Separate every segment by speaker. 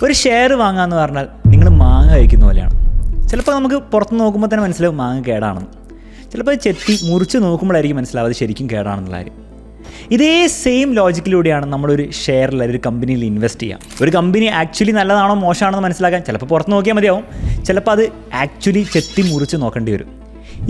Speaker 1: ഒരു ഷെയർ വാങ്ങാമെന്ന് പറഞ്ഞാൽ നിങ്ങൾ മാങ്ങ കഴിക്കുന്ന പോലെയാണ്. ചിലപ്പോൾ നമുക്ക് പുറത്ത് നോക്കുമ്പോൾ തന്നെ മനസ്സിലാവും മാങ്ങ കേടാണെന്ന്. ചിലപ്പോൾ ചെത്തി മുറിച്ച് നോക്കുമ്പോഴായിരിക്കും മനസ്സിലാവും അത് ശരിക്കും കേടാണെന്നുള്ള കാര്യം. ഇതേ സെയിം ലോജിക്കിലൂടെയാണ് നമ്മളൊരു ഷെയറിൽ ഒരു കമ്പനിയിൽ ഇൻവെസ്റ്റ് ചെയ്യുക. ഒരു കമ്പനി ആക്ച്വലി നല്ലതാണോ മോശമാണെന്ന് മനസ്സിലാക്കാൻ ചിലപ്പോൾ പുറത്ത് നോക്കിയാൽ മതിയാവും, ചിലപ്പോൾ അത് ആക്ച്വലി ചെത്തി മുറിച്ച് നോക്കേണ്ടി വരും.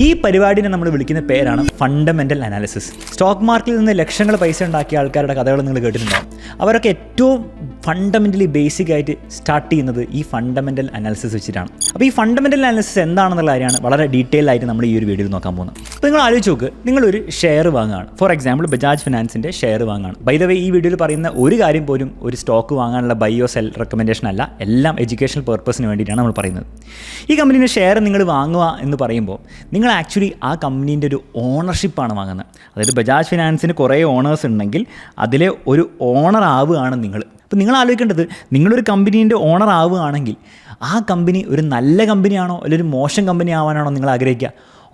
Speaker 1: ഈ പരിപാടിനെ നമ്മൾ വിളിക്കുന്ന പേരാണ് ഫണ്ടമെൻ്റൽ അനാലിസിസ്. സ്റ്റോക്ക് മാർക്കറ്റിൽ നിന്ന് ലക്ഷങ്ങൾ പൈസ ഉണ്ടാക്കിയ ആൾക്കാരുടെ കഥകൾ നിങ്ങൾ കേട്ടിട്ടുണ്ടാവും. അവരൊക്കെ ഏറ്റവും ഫണ്ടമെൻ്റലി ബേസിക് ആയിട്ട് സ്റ്റാർട്ട് ചെയ്യുന്നത് ഈ ഫണ്ടമെൻ്റൽ അനാലിസിസ് വെച്ചിട്ടാണ്. അപ്പോൾ ഈ ഫണ്ടമെൻ്റൽ അനാലിസിസ് എന്താണെന്നുള്ള കാര്യമാണ് വളരെ ഡീറ്റെയിൽ ആയിട്ട് നമ്മൾ ഈ ഒരു വീഡിയോയിൽ നോക്കാൻ പോകുന്നത്. അപ്പോൾ നിങ്ങൾ ആലോചിച്ച് നോക്ക്, നിങ്ങളൊരു ഷെയർ വാങ്ങുകയാണ്. ഫോർ എക്സാമ്പിൾ ബജാജ് ഫിനാൻസിൻ്റെ ഷെയർ വാങ്ങുകയാണ്. ബൈ ദ വേ, ഈ വീഡിയോയിൽ പറയുന്ന ഒരു കാര്യം പോലും ഒരു സ്റ്റോക്ക് വാങ്ങാനുള്ള ബൈയോ സെൽ റെക്കമെൻഡേഷൻ അല്ല, എല്ലാം എഡ്യൂക്കേഷണൽ പർപ്പസിന് വേണ്ടിയിട്ടാണ് നമ്മൾ പറയുന്നത്. ഈ കമ്പനീൻ്റെ ഷെയർ നിങ്ങൾ വാങ്ങുക എന്ന് പറയുമ്പോൾ നിങ്ങൾ ആക്ച്വലി ആ കമ്പനീൻ്റെ ഒരു ഓണർഷിപ്പാണ് വാങ്ങുന്നത്. അതായത് ബജാജ് ഫിനാൻസിന് കുറേ ഓണേഴ്സ് ഉണ്ടെങ്കിൽ അതിലെ ഒരു ഓണർ ആവുകയാണ് നിങ്ങൾ. അപ്പോൾ നിങ്ങൾ ആലോചിക്കേണ്ടത്, നിങ്ങളൊരു കമ്പനീൻ്റെ ഓണർ ആവുകയാണെങ്കിൽ ആ കമ്പനി ഒരു നല്ല കമ്പനിയാണോ അല്ലെങ്കിൽ ഒരു മോശം കമ്പനി ആവാനാണോ നിങ്ങൾ ആഗ്രഹിക്കുക?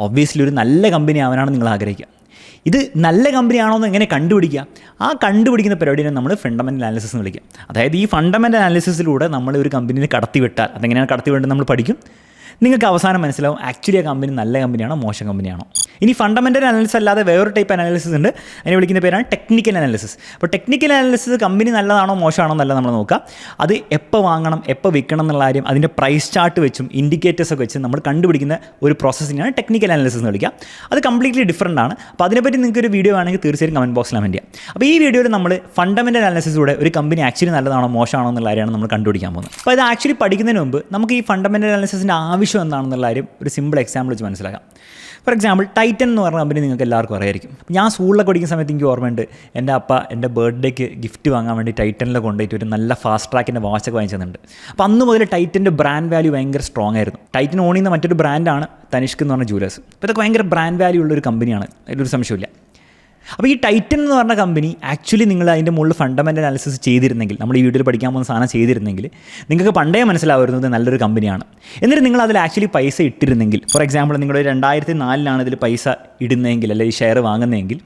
Speaker 1: ഒബ്വിയസ്ലി ഒരു നല്ല കമ്പനി ആവാനാണ് നിങ്ങൾ ആഗ്രഹിക്കുക. ഇത് നല്ല കമ്പനിയാണോ എന്ന് എങ്ങനെ കണ്ടുപിടിക്കുക? ആ കണ്ടുപിടിക്കുന്ന പരിപാടിനെ നമ്മൾ ഫണ്ടമെൻ്റൽ അനാലിസിസ് എന്ന് വിളിക്കുക. അതായത് ഈ ഫണ്ടമെൻ്റൽ അനാലിസിസിലൂടെ നമ്മൾ ഒരു കമ്പനിനെ കടത്തിവിട്ടാൽ, അതെങ്ങനെയാണ് കടത്തിവിടേണ്ടത് നമ്മൾ പഠിക്കും. നിങ്ങൾക്ക് അവസാനം മനസ്സിലാവും ആക്ച്വലി ആ കമ്പനി നല്ല കമ്പനിയാണോ മോശം കമ്പനിയാണോ. ഇനി ഫണ്ടമെൻ്റൽ അനാലിസിസ് അല്ലാതെ വേറൊരു ടൈപ്പ് അനാലിസിസ് ഉണ്ട്, അതിനെ വിളിക്കുന്ന പേരാണ് ടെക്നിക്കൽ അനാലിസിസ്. അപ്പോൾ ടെക്നിക്കൽ അനാലിസിസ് കമ്പനി നല്ലതാണോ മോശമാണോ എന്നല്ല നമ്മൾ നോക്കുക, അത് എപ്പോൾ വാങ്ങണം എപ്പോൾ വിൽക്കണം എന്നുള്ള കാര്യം അതിൻ്റെ പ്രൈസ് ചാർട്ട് വെച്ചും ഇൻഡിക്കേറ്റേഴ്സൊക്കെ വെച്ച് നമ്മൾ കണ്ടുപിടിക്കുന്ന ഒരു പ്രോസസ്സിനാണ് ടെക്നിക്കൽ അനാലിസിസ് എന്ന് വിളിക്കുക. അത് കംപ്ലീറ്റ്ലി ഡിഫറൻ്റ് ആണ്. അപ്പോൾ അതിനെപ്പറ്റി നിങ്ങൾക്ക് ഒരു വീഡിയോ വേണമെങ്കിൽ തീർച്ചയായും കമൻറ്റ് ബോക്സിൽ കമൻറ്റ് ചെയ്യാം. അപ്പോൾ ഈ വീഡിയോയിൽ നമ്മൾ ഫണ്ടമെൻ്റൽ അനാലിസിസിലൂടെ ഒരു കമ്പനി ആക്ച്വലി നല്ലതാണോ മോശമാണോ എന്നുള്ള കാര്യമാണ് നമ്മൾ കണ്ടുപിടിക്കാൻ പോകുന്നത്. അപ്പോൾ ഇത് ആക്ച്വലി പഠിക്കുന്നതിന് മുമ്പ് നമുക്ക് ഈ ഫണ്ടമെൻ്റൽ അനാലിസിസിൻ്റെ ആവശ്യം എന്താണെന്നുള്ള കാര്യം ഒരു സിമ്പിൾ എക്സാമ്പിൾ വെച്ച് മനസ്സിലാക്കാം. ഫോർ എക്സാമ്പിൾ ടൈറ്റൻ എന്ന് പറഞ്ഞ കമ്പനി നിങ്ങൾക്ക് എല്ലാവർക്കും അറിയായിരിക്കും. ഞാൻ സ്കൂളിലൊക്കെ പഠിക്കുന്ന സമയത്ത് എനിക്ക് ഓർമ്മയുണ്ട്, എൻ്റെ അപ്പ എൻ്റെ ബർത്ത്ഡേക്ക് ഗിഫ്റ്റ് വാങ്ങാൻ വേണ്ടി ടൈറ്റനിൽ കൊണ്ടുപോയിട്ട് ഒരു നല്ല ഫാസ്റ്റ് ട്രാക്കിൻ്റെ വാച്ചൊക്കെ വാങ്ങിച്ചു തന്നിട്ടുണ്ട്. അപ്പോൾ അന്ന് മുതൽ ടൈറ്റൻ്റെ ബ്രാൻഡ് വാല്യൂ ഭയങ്കര സ്ട്രോങ് ആയിരുന്നു. ടൈറ്റൻ ഓൺ ചെയ്യുന്ന മറ്റൊരു ബ്രാൻഡാണ് തനിഷ്ക് എന്ന് പറഞ്ഞ ജൂലേഴ്സ്. അപ്പോൾ ഇതൊക്കെ ഭയങ്കര ബ്രാൻഡ് വാല്യൂ ഉള്ളൊരു കമ്പനിയാണ്, അതിലൊരു സംശയമില്ല. അപ്പോൾ ഈ ടൈറ്റൻ എന്ന് പറഞ്ഞ കമ്പനി ആക്ച്വലി നിങ്ങൾ അതിൻ്റെ മുകളിൽ ഫണ്ടമെൻ്റൽ അനാലിസിസ് ചെയ്തിരുന്നെങ്കിൽ, നമ്മൾ ഈ വീഡിയോയിൽ പഠിക്കാൻ പോകുന്ന സാധനം ചെയ്തിരുന്നെങ്കിൽ നിങ്ങൾക്ക് പണ്ടേ മനസ്സിലാവുന്നത് നല്ലൊരു കമ്പനിയാണ്. എന്നിട്ട് നിങ്ങൾ അതിൽ ആക്ച്വലി പൈസ ഇട്ടിരുന്നെങ്കിൽ, ഫോർ എക്സാമ്പിൾ നിങ്ങൾ 2004 ഇതിൽ പൈസ ഇടുന്നതെങ്കിൽ അല്ലെങ്കിൽ ഈ ഷെയർ വാങ്ങുന്നതെങ്കിൽ,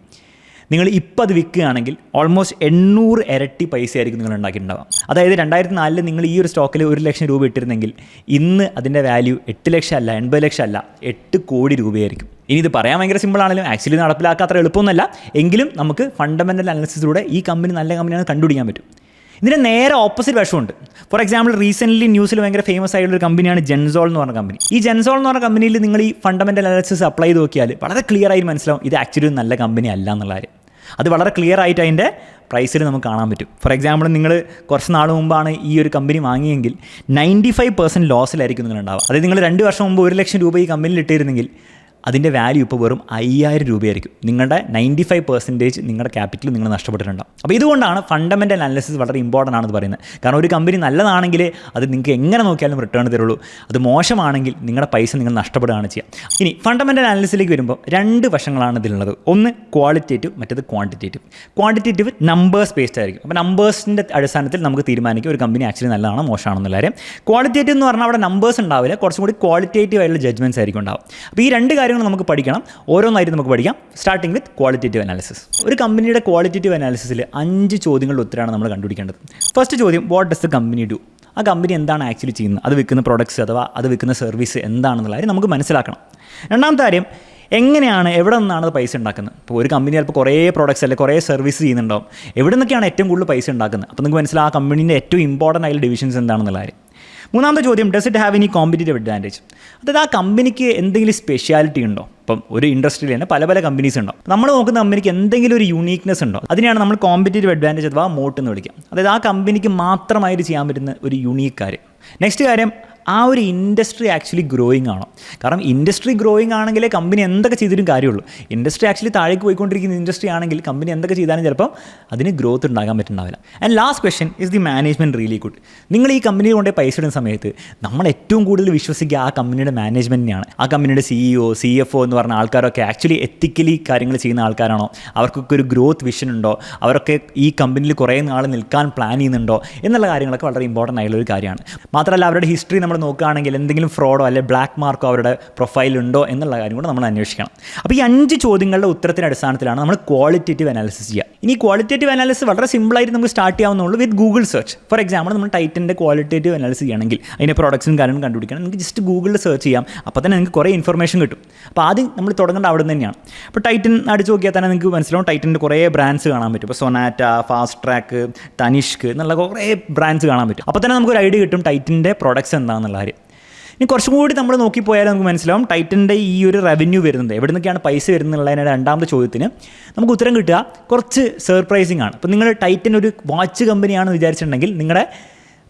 Speaker 1: നിങ്ങൾ ഇപ്പോൾ അത് വിൽക്കുകയാണെങ്കിൽ ഓൾമോസ്റ്റ് 800 ഇരട്ടി പൈസ ആയിരിക്കും നിങ്ങൾ ഉണ്ടാക്കിയിട്ടുണ്ടാവാം. അതായത് 2004 നിങ്ങൾ ഈ ഒരു സ്റ്റോക്കിൽ 1 ലക്ഷം രൂപ ഇട്ടിരുന്നെങ്കിൽ ഇന്ന് അതിൻ്റെ വാല്യൂ 8 ലക്ഷം അല്ല, 80 ലക്ഷം അല്ല, 8 കോടി രൂപയായിരിക്കും. ഇനി ഇത് പറയാൻ ഭയങ്കര സിമ്പിളാണെങ്കിലും ആക്ച്വലി നടപ്പിലാക്കാൻ അത്ര എളുപ്പമൊന്നുമല്ല. എങ്കിലും നമുക്ക് ഫണ്ടമെൻ്റൽ അനാലിസിസിലൂടെ ഈ കമ്പനി നല്ല കമ്പനിയാണെന്ന് കണ്ടുപിടിക്കാൻ പറ്റും. ഇതിൻ്റെ നേരെ ഓപ്പോസിറ്റ് വശമുണ്ട്. ഫോർ എക്സാമ്പിൾ റീസെൻ്റ്ലി ന്യൂസിൽ ഭയങ്കര ഫേമസ് ആയിട്ടുള്ള കമ്പനിയാണ് ജെൻസോൾ എന്ന് പറഞ്ഞ കമ്പനി. ഈ ജെൻസോൾ എന്ന് പറഞ്ഞ കമ്പനിയിൽ നിങ്ങൾ ഈ ഫണ്ടമെൻ്റൽ അനാലിസിസ് അപ്ലൈ ചെയ്ത് നോക്കിയാൽ വളരെ ക്ലിയർ ആയി മനസ്സിലാവും ഇത് ആക്ച്വലി നല്ല കമ്പനി അല്ല എന്നുള്ള കാര്യം. അത് വളരെ ക്ലിയർ ആയിട്ട് അതിൻ്റെ പ്രൈസിൽ നമുക്ക് കാണാൻ പറ്റും. ഫോർ എക്സാമ്പിൾ നിങ്ങൾ കുറച്ച് നാൾ മുമ്പാണ് ഈ ഒരു കമ്പനി വാങ്ങിയെങ്കിൽ 95% ലോസിലായിരിക്കും നിങ്ങളുണ്ടാവുക. അതായത് നിങ്ങൾ 2 വർഷം മുമ്പ് 1 ലക്ഷം രൂപ ഈ കമ്പനിയിൽ ഇട്ടിരുന്നെങ്കിൽ അതിൻ്റെ വാല്യൂ ഇപ്പോൾ വെറും 5000 രൂപയായിരിക്കും. നിങ്ങളുടെ 95% നിങ്ങളുടെ ക്യാപിറ്റൽ നിങ്ങൾ നഷ്ടപ്പെട്ടിട്ടുണ്ടാവും. അപ്പോൾ ഇതുകൊണ്ടാണ് ഫണ്ടമെൻ്റൽ അനാലിസിസ് വളരെ ഇമ്പോർട്ടൻ്റ് ആണെന്ന് പറയുന്നത്. കാരണം ഒരു കമ്പനി നല്ലതാണെങ്കിൽ അത് നിങ്ങൾക്ക് എങ്ങനെ നോക്കിയാലും റിട്ടേൺ തരുള്ളൂ. അത് മോശമാണെങ്കിൽ നിങ്ങളുടെ പൈസ നിങ്ങൾ നഷ്ടപ്പെടുകയാണ് ചെയ്യുക. ഇനി ഫണ്ടമെൻ്റൽ അനാലിസിസിലേക്ക് വരുമ്പോൾ 2 വശങ്ങളാണ് ഇതിലുള്ളത്. ഒന്ന് ക്വാളിറ്റേറ്റീവ്, മറ്റേത് ക്വാണ്ടിറ്റേറ്റീവ്. ക്വാണ്ടിറ്റേറ്റീവ് നമ്പേഴ്സ് ബേസ്ഡ് ആയിരിക്കും. അപ്പോൾ നമ്പേഴ്സിൻ്റെ അടിസ്ഥാനത്തിൽ നമുക്ക് തീരുമാനിക്കും ഒരു കമ്പനി ആക്ച്വലി നല്ലതാണോ മോശമാണെന്നുള്ള കാര്യം. ക്വാളിറ്റേറ്റീവ് എന്ന് പറഞ്ഞാൽ അവിടെ നമ്പേഴ്സ് ഉണ്ടാവില്ല, കുറച്ചും കൂടി ക്വാളിറ്റേറ്റീവ് ആയിട്ടുള്ള ജഡ്ജ്മെൻറ്റ്സ് ആയിരിക്കും ഉണ്ടാവും. അപ്പോൾ ഈ 2 കാര്യങ്ങൾ നമുക്ക് പഠിക്കണം, ഓരോന്നായിട്ട് നമുക്ക് പഠിക്കാം. Starting with qualitative analysis. ഒരു കമ്പനിയുടെ ക്വാളിറ്റേറ്റീവ് അനാലിസിസിൽ 5 ചോദ്യങ്ങളുടെ ഉത്തരമാണ് നമ്മൾ കണ്ടുപിടിക്കേണ്ടത്. ഫസ്റ്റ് ചോദ്യം, what does the company do? ആ കമ്പനി എന്താണ് ആക്ച്വലി ചെയ്യുന്നത്? അത് വിൽക്കുന്ന പ്രോഡക്ട്സ് അഥവാ അത് വിൽക്കുന്ന സർവീസ് എന്താണെന്നുള്ള കാര്യം നമുക്ക് മനസ്സിലാക്കണം. രണ്ടാമത്തെ കാര്യം, എങ്ങനെയാണ്, എവിടെ നിന്നാണ് അത് പൈസ ഉണ്ടാക്കുന്നത്? ഇപ്പോൾ ഒരു കമ്പനി ചിലപ്പോൾ കുറേ പ്രോഡക്ട്സ് അല്ലെങ്കിൽ കുറേ സർവീസ് ചെയ്യുന്നുണ്ടാവും. എവിടെ നിന്നൊക്കെയാണ് ഏറ്റവും കൂടുതൽ പൈസ ഉണ്ടാക്കുന്നത്? അപ്പോൾ നിങ്ങൾക്ക് മനസ്സിലാവും ആ കമ്പനീൻ്റെ ഏറ്റവും ഇമ്പോർട്ടൻ്റ് ആയിട്ടുള്ള ഡിവിഷൻസ് എന്താണെന്നുള്ള കാര്യം. മൂന്നാമത്തെ ചോദ്യം, does it have any competitive advantage? അതായത് ആ കമ്പനിക്ക് എന്തെങ്കിലും സ്പെഷ്യാലിറ്റി ഉണ്ടോ? ഇപ്പം ഒരു ഇൻഡസ്ട്രിയിൽ തന്നെ പല പല കമ്പനീസ് ഉണ്ടാവും. നമ്മൾ നോക്കുന്ന കമ്പനിക്ക് എന്തെങ്കിലും ഒരു യൂണീക്നെസ് ഉണ്ടോ? അതിനെയാണ് നമ്മൾ കോമ്പറ്റീറ്റീവ് അഡ്വാൻറ്റേജ് അഥവാ മോട്ട് എന്ന് വിളിക്കാം. അതായത് ആ കമ്പനിക്ക് മാത്രമായിട്ട് ചെയ്യാൻ പറ്റുന്ന ഒരു യൂണീക്ക് കാര്യം. നെക്സ്റ്റ് കാര്യം, ആ ഒരു ഇൻഡസ്ട്രി ആക്ച്വലി ഗ്രോയിങ് ആണോ? കാരണം ഇൻഡസ്ട്രി ഗ്രോയിങ് ആണെങ്കിലേ കമ്പനി എന്തൊക്കെ ചെയ്തിട്ടും കാര്യമുള്ളൂ. ഇൻഡസ്ട്രി ആക്ച്വലി താഴേക്ക് പോയിക്കൊണ്ടിരിക്കുന്ന ഇൻഡസ്ട്രി ആണെങ്കിൽ കമ്പനി എന്തൊക്കെ ചെയ്താലും ചിലപ്പോൾ അതിന് ഗ്രോത്ത് ഉണ്ടാകാൻ പറ്റുന്നുണ്ടാവില്ല. And last question, is the management really good? നിങ്ങൾ ഈ കമ്പനിയിൽ കൊണ്ടേ പൈസ ഇടുന്ന സമയത്ത് നമ്മൾ ഏറ്റവും കൂടുതൽ വിശ്വസിക്കുക ആ കമ്പനിയുടെ മാനേജ്മെൻറ്റിനെയാണ്. ആ കമ്പനിയുടെ CEO, CFO എന്ന് പറഞ്ഞ ആൾക്കാരൊക്കെ ആക്ച്വലി എത്തിക്കലി കാര്യങ്ങൾ ചെയ്യുന്ന ആൾക്കാരാണോ? അവർക്കൊക്കെ ഒരു ഗ്രോത്ത് വിഷൻ ഉണ്ടോ? അവരൊക്കെ ഈ കമ്പനിയിൽ കുറേ നാൾ നിൽക്കാൻ പ്ലാൻ ചെയ്യുന്നുണ്ടോ എന്നുള്ള കാര്യങ്ങളൊക്കെ വളരെ ഇമ്പോർട്ടൻ്റ് ആയിട്ടുള്ള ഒരു കാര്യമാണ്. മാത്രമല്ല അവരുടെ ഹിസ്റ്ററി നമ്മൾ നോക്കുകയാണെങ്കിൽ എന്തെങ്കിലും ഫ്രോഡോ അല്ലെങ്കിൽ ബ്ലാക്ക് മാർക്കോ അവരുടെ പ്രൊഫൈലുണ്ടോ എന്നുള്ള കാര്യം കൂടെ നമ്മൾ അന്വേഷിക്കണം. അപ്പോൾ ഈ 5 ചോദ്യങ്ങളുടെ ഉത്തരത്തിൻ്റെ അടിസ്ഥാനത്തിലാണ് നമ്മൾ ക്വാളിറ്റേറ്റീവ് അനാലിസിസ് ചെയ്യുക. ഇനി ക്വാളിറ്റേറ്റീവ് അനാലിസിസ് വളരെ സിമ്പിളായിട്ട് നമുക്ക് സ്റ്റാർട്ട് ചെയ്യാവുന്നുള്ളൂ with Google search. For example നമ്മൾ ടൈറ്റൻ്റെ ക്വാളിറ്റേറ്റീവ് അനാലിസിസ് ചെയ്യണമെങ്കിൽ അതിൻ്റെ പ്രൊഡക്ട്സും കാര്യങ്ങളും കണ്ടുപിടിക്കണം, നിങ്ങൾക്ക് ജസ്റ്റ് ഗൂഗിളിൽ സെർച്ച് ചെയ്യാം. അപ്പോൾ തന്നെ നിങ്ങൾക്ക് കുറേ ഇൻഫർമേഷൻ കിട്ടും. അപ്പോൾ ആദ്യം നമ്മൾ തുടങ്ങേണ്ട അവിടെ നിന്ന് തന്നെയാണ്. അപ്പോൾ ടൈറ്റൻ അടിച്ച് നോക്കിയാൽ തന്നെ നിങ്ങൾക്ക് മനസ്സിലാവും ടൈറ്റൻ്റെ കുറേ ബ്രാൻഡ്സ് കാണാൻ പറ്റും. ഇപ്പോൾ സൊനാറ്റ, ഫാസ്റ്റ് ട്രാക്ക്, തനിഷ്ക് എന്നുള്ള കുറേ ബ്രാൻഡ്സ് കാണാൻ പറ്റും. അപ്പോൾ തന്നെ നമുക്കൊരു ഐഡിയ കിട്ടും ടൈറ്റൻ്റെ പ്രൊഡക്ട്സ് എന്താണെന്നുള്ള കാര്യം. ഇനി കുറച്ചും കൂടി നമ്മൾ നോക്കിപ്പോയാൽ നമുക്ക് മനസ്സിലാവും ടൈറ്റൻ്റെ ഈ ഒരു റവന്യൂ വരുന്നത് എവിടെ നിന്നൊക്കെയാണ് പൈസ വരുന്നുള്ളതിൻ്റെ രണ്ടാമത്തെ ചോദ്യത്തിന് നമുക്ക് ഉത്തരം കിട്ടുക കുറച്ച് സർപ്രൈസിങ് ആണ്. അപ്പോൾ നിങ്ങൾ ടൈറ്റൻ ഒരു വാച്ച് കമ്പനിയാണെന്ന് വിചാരിച്ചിട്ടുണ്ടെങ്കിൽ നിങ്ങളുടെ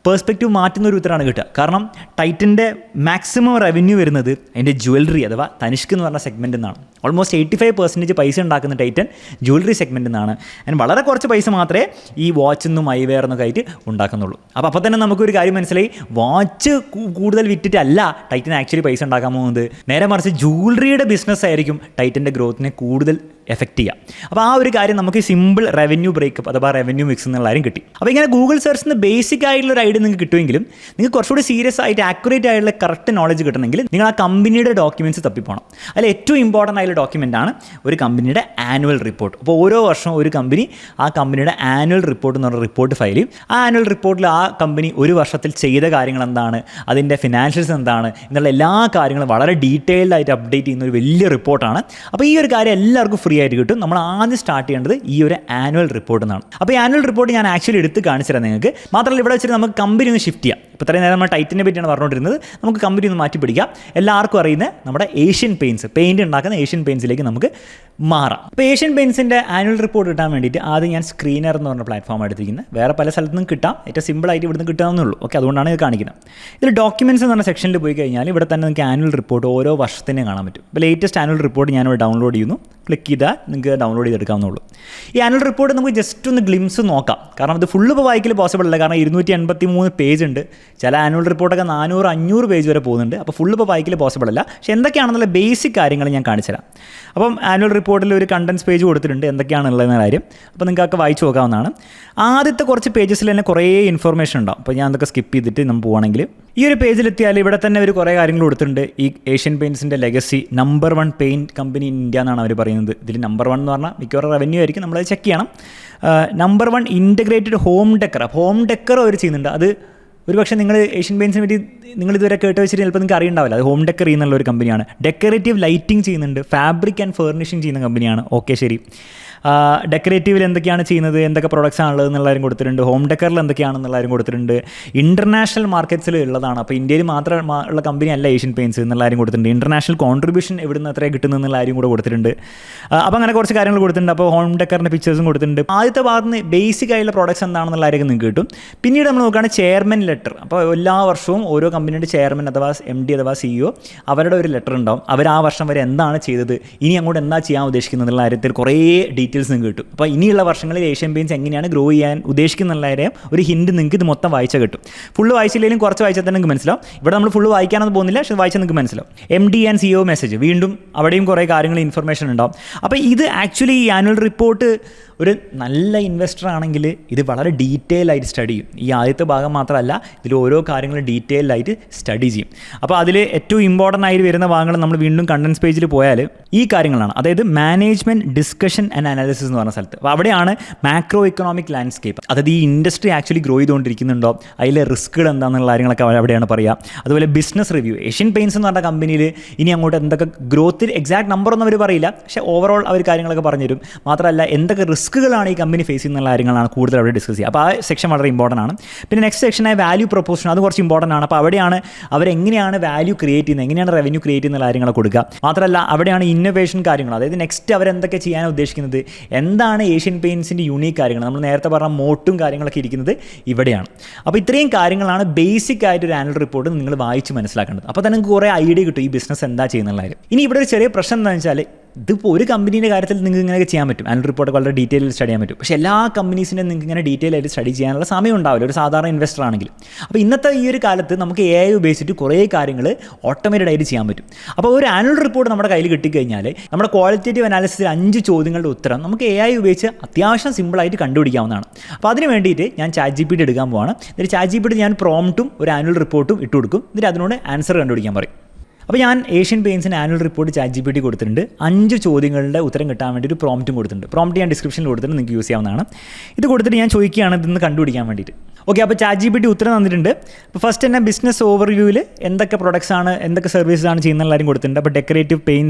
Speaker 1: പേഴ്സ്പെക്റ്റീവ് മാറ്റുന്ന ഒരു ഉത്തരമാണ് കിട്ടുക. കാരണം ടൈറ്റൻ്റെ മാക്സിമം റവന്യൂ വരുന്നത് അതിൻ്റെ ജ്വല്ലറി അഥവാ തനിഷ്ക് എന്ന് പറഞ്ഞ സെഗ്മെൻറ്റിൽ നിന്നാണ്. ഓൾമോസ്റ്റ് 85% പൈസ ഉണ്ടാക്കുന്ന ടൈറ്റൻ ജ്വല്ലറി സെഗ്മെൻറ്റിൽ നിന്നാണ്. അതിന് വളരെ കുറച്ച് പൈസ മാത്രമേ ഈ വാച്ചിന്നും ഐവെയർ എന്നൊക്കെ ആയിട്ട് ഉണ്ടാക്കുന്നുള്ളൂ. അപ്പോൾ തന്നെ നമുക്കൊരു കാര്യം മനസ്സിലായി, വാച്ച് കൂടുതൽ വിറ്റിട്ടല്ല ടൈറ്റൻ ആക്ച്വലി പൈസ ഉണ്ടാക്കാൻ പോകുന്നത്. നേരെ മറിച്ച് ജ്വല്ലറിയുടെ ബിസിനസ് ആയിരിക്കും ടൈറ്റൻ്റെ ഗ്രോത്തിനെ കൂടുതൽ എഫക്റ്റ് ചെയ്യുക. അപ്പോൾ ആ ഒരു കാര്യം നമുക്ക് സിമ്പിൾ റവന്യൂ ബ്രേക്കപ്പ് അഥവാ റവന്യൂ മിക്സ് എന്നുള്ള കാര്യം കിട്ടി. അപ്പോൾ ഇങ്ങനെ ഗൂഗിൾ സെർച്ചിൽ നിന്ന് ബേസിക് ആയിട്ടുള്ള ഒരു ഐഡിയ നിങ്ങൾക്ക് കിട്ടുമെങ്കിലും നിങ്ങൾക്ക് കുറച്ചുകൂടി സീരിയസ് ആയിട്ട് ആക്യുറേറ്റ് ആയിട്ടുള്ള കറക്റ്റ് നോളജ് കിട്ടണമെങ്കിൽ നിങ്ങൾ ആ കമ്പനിയുടെ ഡോക്യുമെൻറ്റ്സ് തപ്പിപ്പോണം. അതിൽ ഏറ്റവും ഇമ്പോർട്ടൻ്റ് ആയിട്ടുള്ള ഡോക്യുമെൻ്റാണ് ഒരു കമ്പനിയുടെ ആനുവൽ റിപ്പോർട്ട്. അപ്പോൾ ഓരോ വർഷവും ഒരു കമ്പനി ആ കമ്പനിയുടെ ആനുവൽ റിപ്പോർട്ട് എന്ന് പറഞ്ഞ റിപ്പോർട്ട് ഫയൽ ചെയ്യും. ആ ആനുവൽ റിപ്പോർട്ടിൽ ആ കമ്പനി ഒരു വർഷത്തിൽ ചെയ്ത കാര്യങ്ങൾ എന്താണ്, അതിൻ്റെ ഫിനാൻഷ്യൽസ് എന്താണ് എന്നുള്ള എല്ലാ കാര്യങ്ങളും വളരെ ഡീറ്റെയിൽഡ് ആയിട്ട് അപ്ഡേറ്റ് ചെയ്യുന്ന ഒരു വലിയ റിപ്പോർട്ടാണ്. അപ്പോൾ ഈ ഒരു കാര്യം എല്ലാവർക്കും ഫ്രീ ആയിട്ട് കിട്ടും. നമ്മൾ ആദ്യം സ്റ്റാർട്ട് ചെയ്യേണ്ടത് ഈ ഒരു ആനുവൽ റിപ്പോർട്ട് എന്നാണ്. അപ്പോൾ ഈ ആനുവൽ റിപ്പോർട്ട് ഞാൻ ആക്ച്വലി എടുത്ത് കാണിച്ചു തരാം നിങ്ങൾക്ക്. മാത്രമല്ല ഇവിടെ വെച്ചിട്ട് നമുക്ക് കമ്പനി ഒന്ന് ഷിഫ്റ്റ് ചെയ്യാം. ഇപ്പോൾ ഇത്രയും നേരം നമ്മൾ ടൈറ്റിനെ പറ്റിയാണ് പറഞ്ഞുകൊണ്ടിരുന്നത്. നമുക്ക് കമ്പനി ഒന്ന് മാറ്റി പിടിക്കാം. എല്ലാവർക്കും അറിയുന്ന നമ്മുടെ ഏഷ്യൻ പെയിൻറ്റ് ഉണ്ടാക്കുന്ന ഏഷ്യൻ പെയിൻറ്റ്സിലേക്ക് നമുക്ക് മാറാം. അപ്പോൾ ഏഷ്യൻ പെയിൻറ്റ്സിൻ്റെ ആനുവൽ റിപ്പോർട്ട് കിട്ടാൻ വേണ്ടിയിട്ട് ആദ്യം ഞാൻ സ്ക്രീനർ എന്ന് പറഞ്ഞ പ്ലാറ്റ്ഫോം എടുത്തിരിക്കുന്നത്. വേറെ പല സ്ഥലത്തു നിന്നും കിട്ടാം, ഏറ്റവും സിമ്പിളായിട്ട് ഇവിടുന്ന് കിട്ടാവുന്നുള്ളൂ. ഓക്കെ, അതുകൊണ്ടാണ് ഇത് കാണിക്കുന്നത്. ഇതിൽ ഡോക്യുമെൻറ്റ്സ് എന്ന് പറഞ്ഞ സെക്ഷനിൽ പോയി കഴിഞ്ഞാൽ ഇവിടെ തന്നെ നിങ്ങൾക്ക് ആനുവൽ റിപ്പോർട്ട് ഓരോ വർഷത്തിനും കാണാൻ പറ്റും. ഇപ്പോൾ ലേറ്റസ്റ്റ് ആനുവൽ റിപ്പോർട്ട് ഞാനിവിടെ ഡൗൺലോഡ് ചെയ്യുന്നു. ക്ലിക്ക് ചെയ്താൽ നിങ്ങൾക്ക് ഡൗൺലോഡ് ചെയ്തെടുക്കാവുന്നുള്ളൂ. ഈ ആനുവൽ റിപ്പോർട്ട് നമുക്ക് ജസ്റ്റ് ഒന്ന് ഗ്ലിംസ് നോക്കാം. കാരണം ഇത് ഫുള്ള് ഇപ്പോൾ വായിക്കൽ പോസിബിൾ അല്ല. കാരണം 283 പേജ് ഉണ്ട്. ചില ആനുവൽ റിപ്പോർട്ടൊക്കെ 400-500 പേജ് വരെ പോകുന്നുണ്ട്. അപ്പോൾ ഫുള്ള് ഇപ്പോൾ വായിക്കൽ പോസിബിൾ അല്ല. പക്ഷേ എന്തൊക്കെയാണെന്നുള്ള ബേസിക് കാര്യങ്ങൾ ഞാൻ കാണിച്ചു തരാം. അപ്പം ആനുവൽ റിപ്പോർട്ടിൽ ഒരു കണ്ടൻസ് പേജ് കൊടുത്തിട്ടുണ്ട് എന്തൊക്കെയാണുള്ളതെന്ന കാര്യം. അപ്പോൾ നിങ്ങൾക്കൊക്കെ വായിച്ച് നോക്കാവുന്നതാണ്. ആദ്യത്തെ കുറച്ച് പേജസിൽ തന്നെ കുറേ ഇൻഫർമേഷൻ ഉണ്ടാവും. അപ്പോൾ ഞാൻ അതൊക്കെ സ്കിപ്പ് ചെയ്തിട്ട് നമ്മൾ പോവുകയാണെങ്കിൽ ഈ ഒരു പേജിലെത്തിയാൽ ഇവിടെ തന്നെ ഒരു കുറേ കാര്യങ്ങൾ കൊടുത്തിട്ടുണ്ട്. ഈ ഏഷ്യൻ പെയിൻറ്റ്സിൻ്റെ legacy number 1 paint company in India എന്നാണ് അവർ പറയുന്നത്. ഇതിൽ നമ്പർ 1 എന്ന് പറഞ്ഞാൽ മിക്കവാറും റവന്യൂ ആയിരിക്കും, നമ്മളത് ചെക്ക് ചെയ്യണം. നമ്പർ 1 ഇൻറ്റഗ്രേറ്റഡ് ഹോം ഡെക്കർ അവർ ചെയ്യുന്നുണ്ട്. അത് ഒരു പക്ഷേ നിങ്ങൾ ഏഷ്യൻ പെയിൻറ്റ്സിനെ പറ്റി നിങ്ങൾ ഇതുവരെ കേട്ട് വെച്ചിട്ട് ചിലപ്പോൾ നിങ്ങൾക്ക് അറിയുണ്ടാവില്ല. അത് ഹോം ഡെക്കർ ചെയ്യുന്നുള്ള ഒരു കമ്പനിയാണ്. ഡെക്കറേറ്റീവ് ലൈറ്റിംഗ് ചെയ്യുന്നുണ്ട്, ഫാബ്രിക് ആൻഡ് ഫർണിഷിംഗ് ചെയ്യുന്ന കമ്പനിയാണ്. ഓക്കെ, ശരി. ഡെക്കറേറ്റീവിൽ എന്തൊക്കെയാണ് ചെയ്യുന്നത്, എന്തൊക്കെ പ്രൊഡക്ട്സ് ആണുള്ളത് എന്നുള്ളവരും കൊടുത്തിട്ടുണ്ട്. ഹോം ഡെക്കറിൽ എന്തൊക്കെയാണെന്നുള്ളവരും കൊടുത്തിട്ടുണ്ട്. ഇൻ്റർനാഷണൽ മാർക്കറ്റ്സിൽ ഉള്ളതാണ്. അപ്പോൾ ഇന്ത്യയിൽ മാത്രം ഉള്ള കമ്പനി അല്ല ഏഷ്യൻ പെയിൻറ്റ്സ് എന്നുള്ളവരും കൊടുത്തിട്ടുണ്ട്. ഇൻ്റർനാഷണൽ കോൺട്രിബ്യൂഷൻ എവിടുന്ന് എത്രയാണ് കിട്ടുന്നതെന്നുള്ള കാര്യം കൂടെ കൊടുത്തിട്ടുണ്ട്. അപ്പോൾ അങ്ങനെ കുറച്ച് കാര്യങ്ങൾ കൊടുത്തിട്ടുണ്ട്. അപ്പോൾ ഹോം ഡെക്കറിൻ്റെ പിക്ചേഴ്സും കൊടുത്തിട്ടുണ്ട്. ആദ്യത്തെ ഭാഗത്ത് നിന്ന് ബേസിക് ആയിട്ടുള്ള പ്രോഡക്ട്സ് എന്താണെന്നുള്ള കാര്യമൊക്കെ നിങ്ങൾക്ക് കിട്ടും. പിന്നീട് നമ്മൾ നോക്കുകയാണ് ചെയർമാൻ ലെറ്റർ. അപ്പോൾ എല്ലാ വർഷവും ഓരോ കമ്പനിയുടെ ചെയർമാൻ അഥവാ MD അഥവാ CEO അവരുടെ ഒരു ലെറ്റർ ഉണ്ടാവും. അവർ ആ വർഷം വരെ എന്താണ് ചെയ്തത്, ഇനി അങ്ങോട്ട് എന്താ ചെയ്യാൻ ഉദ്ദേശിക്കുന്നത് എന്നുള്ള കാര്യത്തിൽ കുറേ ഡീറ്റെയിൽസ് നിങ്ങൾക്ക് കിട്ടും. അപ്പോൾ ഇനിയുള്ള വർഷങ്ങളിൽ ഏഷ്യൻ പെയിൻറ്റ്സ് എങ്ങനെയാണ് ഗ്രോ ചെയ്യാൻ ഉദ്ദേശിക്കുന്നുള്ളവരെയും ഒരു ഹിൻഡ് നിങ്ങൾക്ക് ഇത് മൊത്തം വായിച്ചാൽ കിട്ടും. ഫുള്ള് വായിച്ചില്ലെങ്കിലും കുറച്ച് വായിച്ചാൽ തന്നെ നിങ്ങൾക്ക് മനസ്സിലാവും. ഇവിടെ നമ്മൾ ഫുള്ള് വായിക്കാനൊന്നും പോകുന്നില്ല, പക്ഷേ വായിച്ചാൽ നിങ്ങൾക്ക് മനസ്സിലാവും. MD ആൻഡ് CEO മെസ്സേജ്, വീണ്ടും അവിടെയും കുറേ കാര്യങ്ങൾ ഇൻഫർമേഷൻ ഉണ്ടാവും. അപ്പോൾ ഇത് ആക്ച്വലി ഈ ആനുവൽ റിപ്പോർട്ട് ഒരു നല്ല ഇൻവെസ്റ്റർ ആണെങ്കിൽ ഇത് വളരെ ഡീറ്റെയിൽ ആയിട്ട് സ്റ്റഡി ചെയ്യും. ഈ ആദ്യത്തെ ഭാഗം മാത്രമല്ല, ഇതിൽ ഓരോ കാര്യങ്ങളും ഡീറ്റെയിൽ ആയിട്ട് സ്റ്റഡി ചെയ്യും. അപ്പോൾ അതിൽ ഏറ്റവും ഇമ്പോർട്ടൻ്റ് ആയിട്ട് വരുന്ന ഭാഗങ്ങൾ നമ്മൾ വീണ്ടും കണ്ടൻസ് പേജിൽ പോയാൽ ഈ കാര്യങ്ങളാണ്. അതായത് മാനേജ്മെൻറ്റ് ഡിസ്കഷൻ ആൻഡ് അനാലിസിസ് എന്ന് പറഞ്ഞ സ്ഥലത്ത്. അപ്പോൾ അവിടെയാണ് മാക്രോ ഇക്കണോമിക് ലാൻഡ്സ്കേപ്പ്, അതായത് ഈ ഇൻഡസ്ട്രി ആക്ച്വലി ഗ്രോ ചെയ്തുകൊണ്ടിരിക്കുന്നുണ്ടോ, അതിലെ റിസ്ക്കുകൾ എന്താണെന്നുള്ള കാര്യങ്ങളൊക്കെ അവിടെയാണ് പറയുക. അതുപോലെ ബിസിനസ് റിവ്യൂ. ഏഷ്യൻ പെയിൻറ്റ്സ് എന്ന് പറഞ്ഞ കമ്പനിയിൽ ഇനി അങ്ങോട്ട് എന്തൊക്കെ ഗ്രോത്തിൽ എക്സാക്ട് നമ്പറൊന്നും അവർ പറയില്ല, പക്ഷേ ഓവറോൾ അവർ കാര്യങ്ങളൊക്കെ പറഞ്ഞുതരും. മാത്രമല്ല എന്തൊക്കെ റിസ്ക്കുകളാണ് ഈ കമ്പനി ഫേസ് ചെയ്യുന്ന കാര്യങ്ങളാണ് കൂടുതൽ അവിടെ ഡിസ്കസ് ചെയ്യുക. അപ്പോൾ ആ സെക്ഷൻ വളരെ ഇമ്പോർട്ടൻ്റ് ആണ്. പിന്നെ നെക്സ്റ്റ് സെക്ഷനായ വാല്യൂ പ്രൊപ്പോസിഷൻ, അത് കുറച്ച് ഇമ്പോർട്ടൻ്റ് ആണ്. അപ്പോൾ അവിടെയാണ് അവരെങ്ങനെയാണ് വാല്യൂ ക്രിയേറ്റ് ചെയ്യുന്നത്, എങ്ങനെയാണ് റവന്യൂ ക്രിയേറ്റ് ചെയ്യുന്ന കാര്യങ്ങളൊക്കെ കൊടുക്കുക. മാത്രമല്ല അവിടെയാണ് ഇന്നോവേഷൻ കാര്യങ്ങൾ, അതായത് നെക്സ്റ്റ് അവരെന്തൊക്കെ ചെയ്യാൻ ഉദ്ദേശിക്കുന്നത്, എന്താണ് ഏഷ്യൻ പെയിൻറ്റ്സിൻ്റെ യൂണീക്ക് കാര്യങ്ങൾ. നമ്മൾ നേരത്തെ പറഞ്ഞ മോട്ടും കാര്യങ്ങളൊക്കെ ഇരിക്കുന്നത് ഇവിടെയാണ്. അപ്പോൾ ഇത്രയും കാര്യങ്ങളാണ് ബേസിക് ആയിട്ട് ഒരു ആനുവൽ റിപ്പോർട്ട് നിങ്ങൾ വായിച്ച് മനസ്സിലാക്കേണ്ടത്. അപ്പോൾ തന്നെ നിങ്ങൾക്ക് കുറേ ഐഡിയ കിട്ടും ഈ ബിസിനസ് എന്താ ചെയ്യുന്നുള്ള കാര്യം. ഇനി ഇവിടെ ഒരു ചെറിയ പ്രശ്നം എന്താണെന്ന് വെച്ചാൽ ഇതിപ്പോൾ ഒരു കമ്പനീൻ്റെ കാര്യത്തിൽ നിങ്ങൾക്ക് ഇങ്ങനെയൊക്കെ ചെയ്യാൻ പറ്റും, ആനുവൽ റിപ്പോർട്ട് വളരെ ഡീറ്റെയിൽ സ്റ്റഡി ചെയ്യാൻ പറ്റും. പക്ഷേ എല്ലാ കമ്പനീസിനെ നിങ്ങൾക്ക് ഇങ്ങനെ ഡീറ്റെയിൽ ആയിട്ട് സ്റ്റഡി ചെയ്യാനുള്ള സമയം ഉണ്ടാവില്ല ഒരു സാധാരണ ഇൻവെസ്റ്റർ ആണെങ്കിൽ. അപ്പോൾ ഇന്നത്തെ ഈ ഒരു കാലത്ത് നമുക്ക് AI ഉപയോഗിച്ചിട്ട് കുറേ കാര്യങ്ങൾ ഓട്ടോമേറ്റഡ് ആയിട്ട് ചെയ്യാൻ പറ്റും. അപ്പോൾ ഒരു ആനുവൽ റിപ്പോർട്ട് നമ്മുടെ കയ്യിൽ കിട്ടിക്കഴിഞ്ഞാൽ നമ്മുടെ ക്വാളിറ്റേറ്റീവ് അനാലിസിസിൽ 5 ചോദ്യങ്ങളുടെ ഉത്തരം നമുക്ക് AI ഉപയോഗിച്ച് അത്യാവശ്യം സിമ്പിളായിട്ട് കണ്ടുപിടിക്കാവുന്നതാണ്. അപ്പോൾ അതിന് വേണ്ടിയിട്ട് ഞാൻ ChatGPT എടുക്കാൻ പോവാണ്. എന്നിട്ട് ChatGPT ഞാൻ പ്രോംപ്റ്റും ഒരു ആനുവൽ റിപ്പോർട്ടും ഇട്ട് കൊടുക്കും. എന്നിട്ട് അതിനോട് ആൻസർ കണ്ടുപിടിക്കാൻ പറയും. അപ്പോൾ ഞാൻ ഏഷ്യൻ പെയിൻറ്റ്സിന് ആനുവൽ റിപ്പോർട്ട് ChatGPT കൊടുത്തിട്ടുണ്ട്. 5 ചോദ്യങ്ങളുടെ ഉത്തരം കിട്ടാൻ വേണ്ടി ഒരു പ്രോംപ്റ്റും കൊടുത്തിട്ടുണ്ട്. പ്രോംപ്റ്റ് ഞാൻ ഡിസ്ക്രിപ്ഷനിൽ കൊടുത്തിട്ട് നിങ്ങൾക്ക് യൂസ് ചെയ്യാവുന്നതാണ്. ഇത് കൊടുത്തിട്ട് ഞാൻ ചോദിക്കുകയാണ് ഇതൊന്ന് കണ്ടുപിടിക്കാൻ വേണ്ടിയിട്ട്. ഓക്കെ, അപ്പോൾ ChatGPT ഉത്തരം തന്നിട്ടുണ്ട്. അപ്പോൾ ഫസ്റ്റ് തന്നെ ബിസിനസ് ഓവർവ്യൂവിൽ എന്തൊക്കെ പ്രൊഡക്ട്സ് ആണ് എന്തൊക്കെ സർവീസസ് ആണ് ചെയ്യുന്ന എല്ലാവരും കൊടുത്തിട്ടുണ്ട്. അപ്പോൾ ഡെക്കറേറ്റീവ്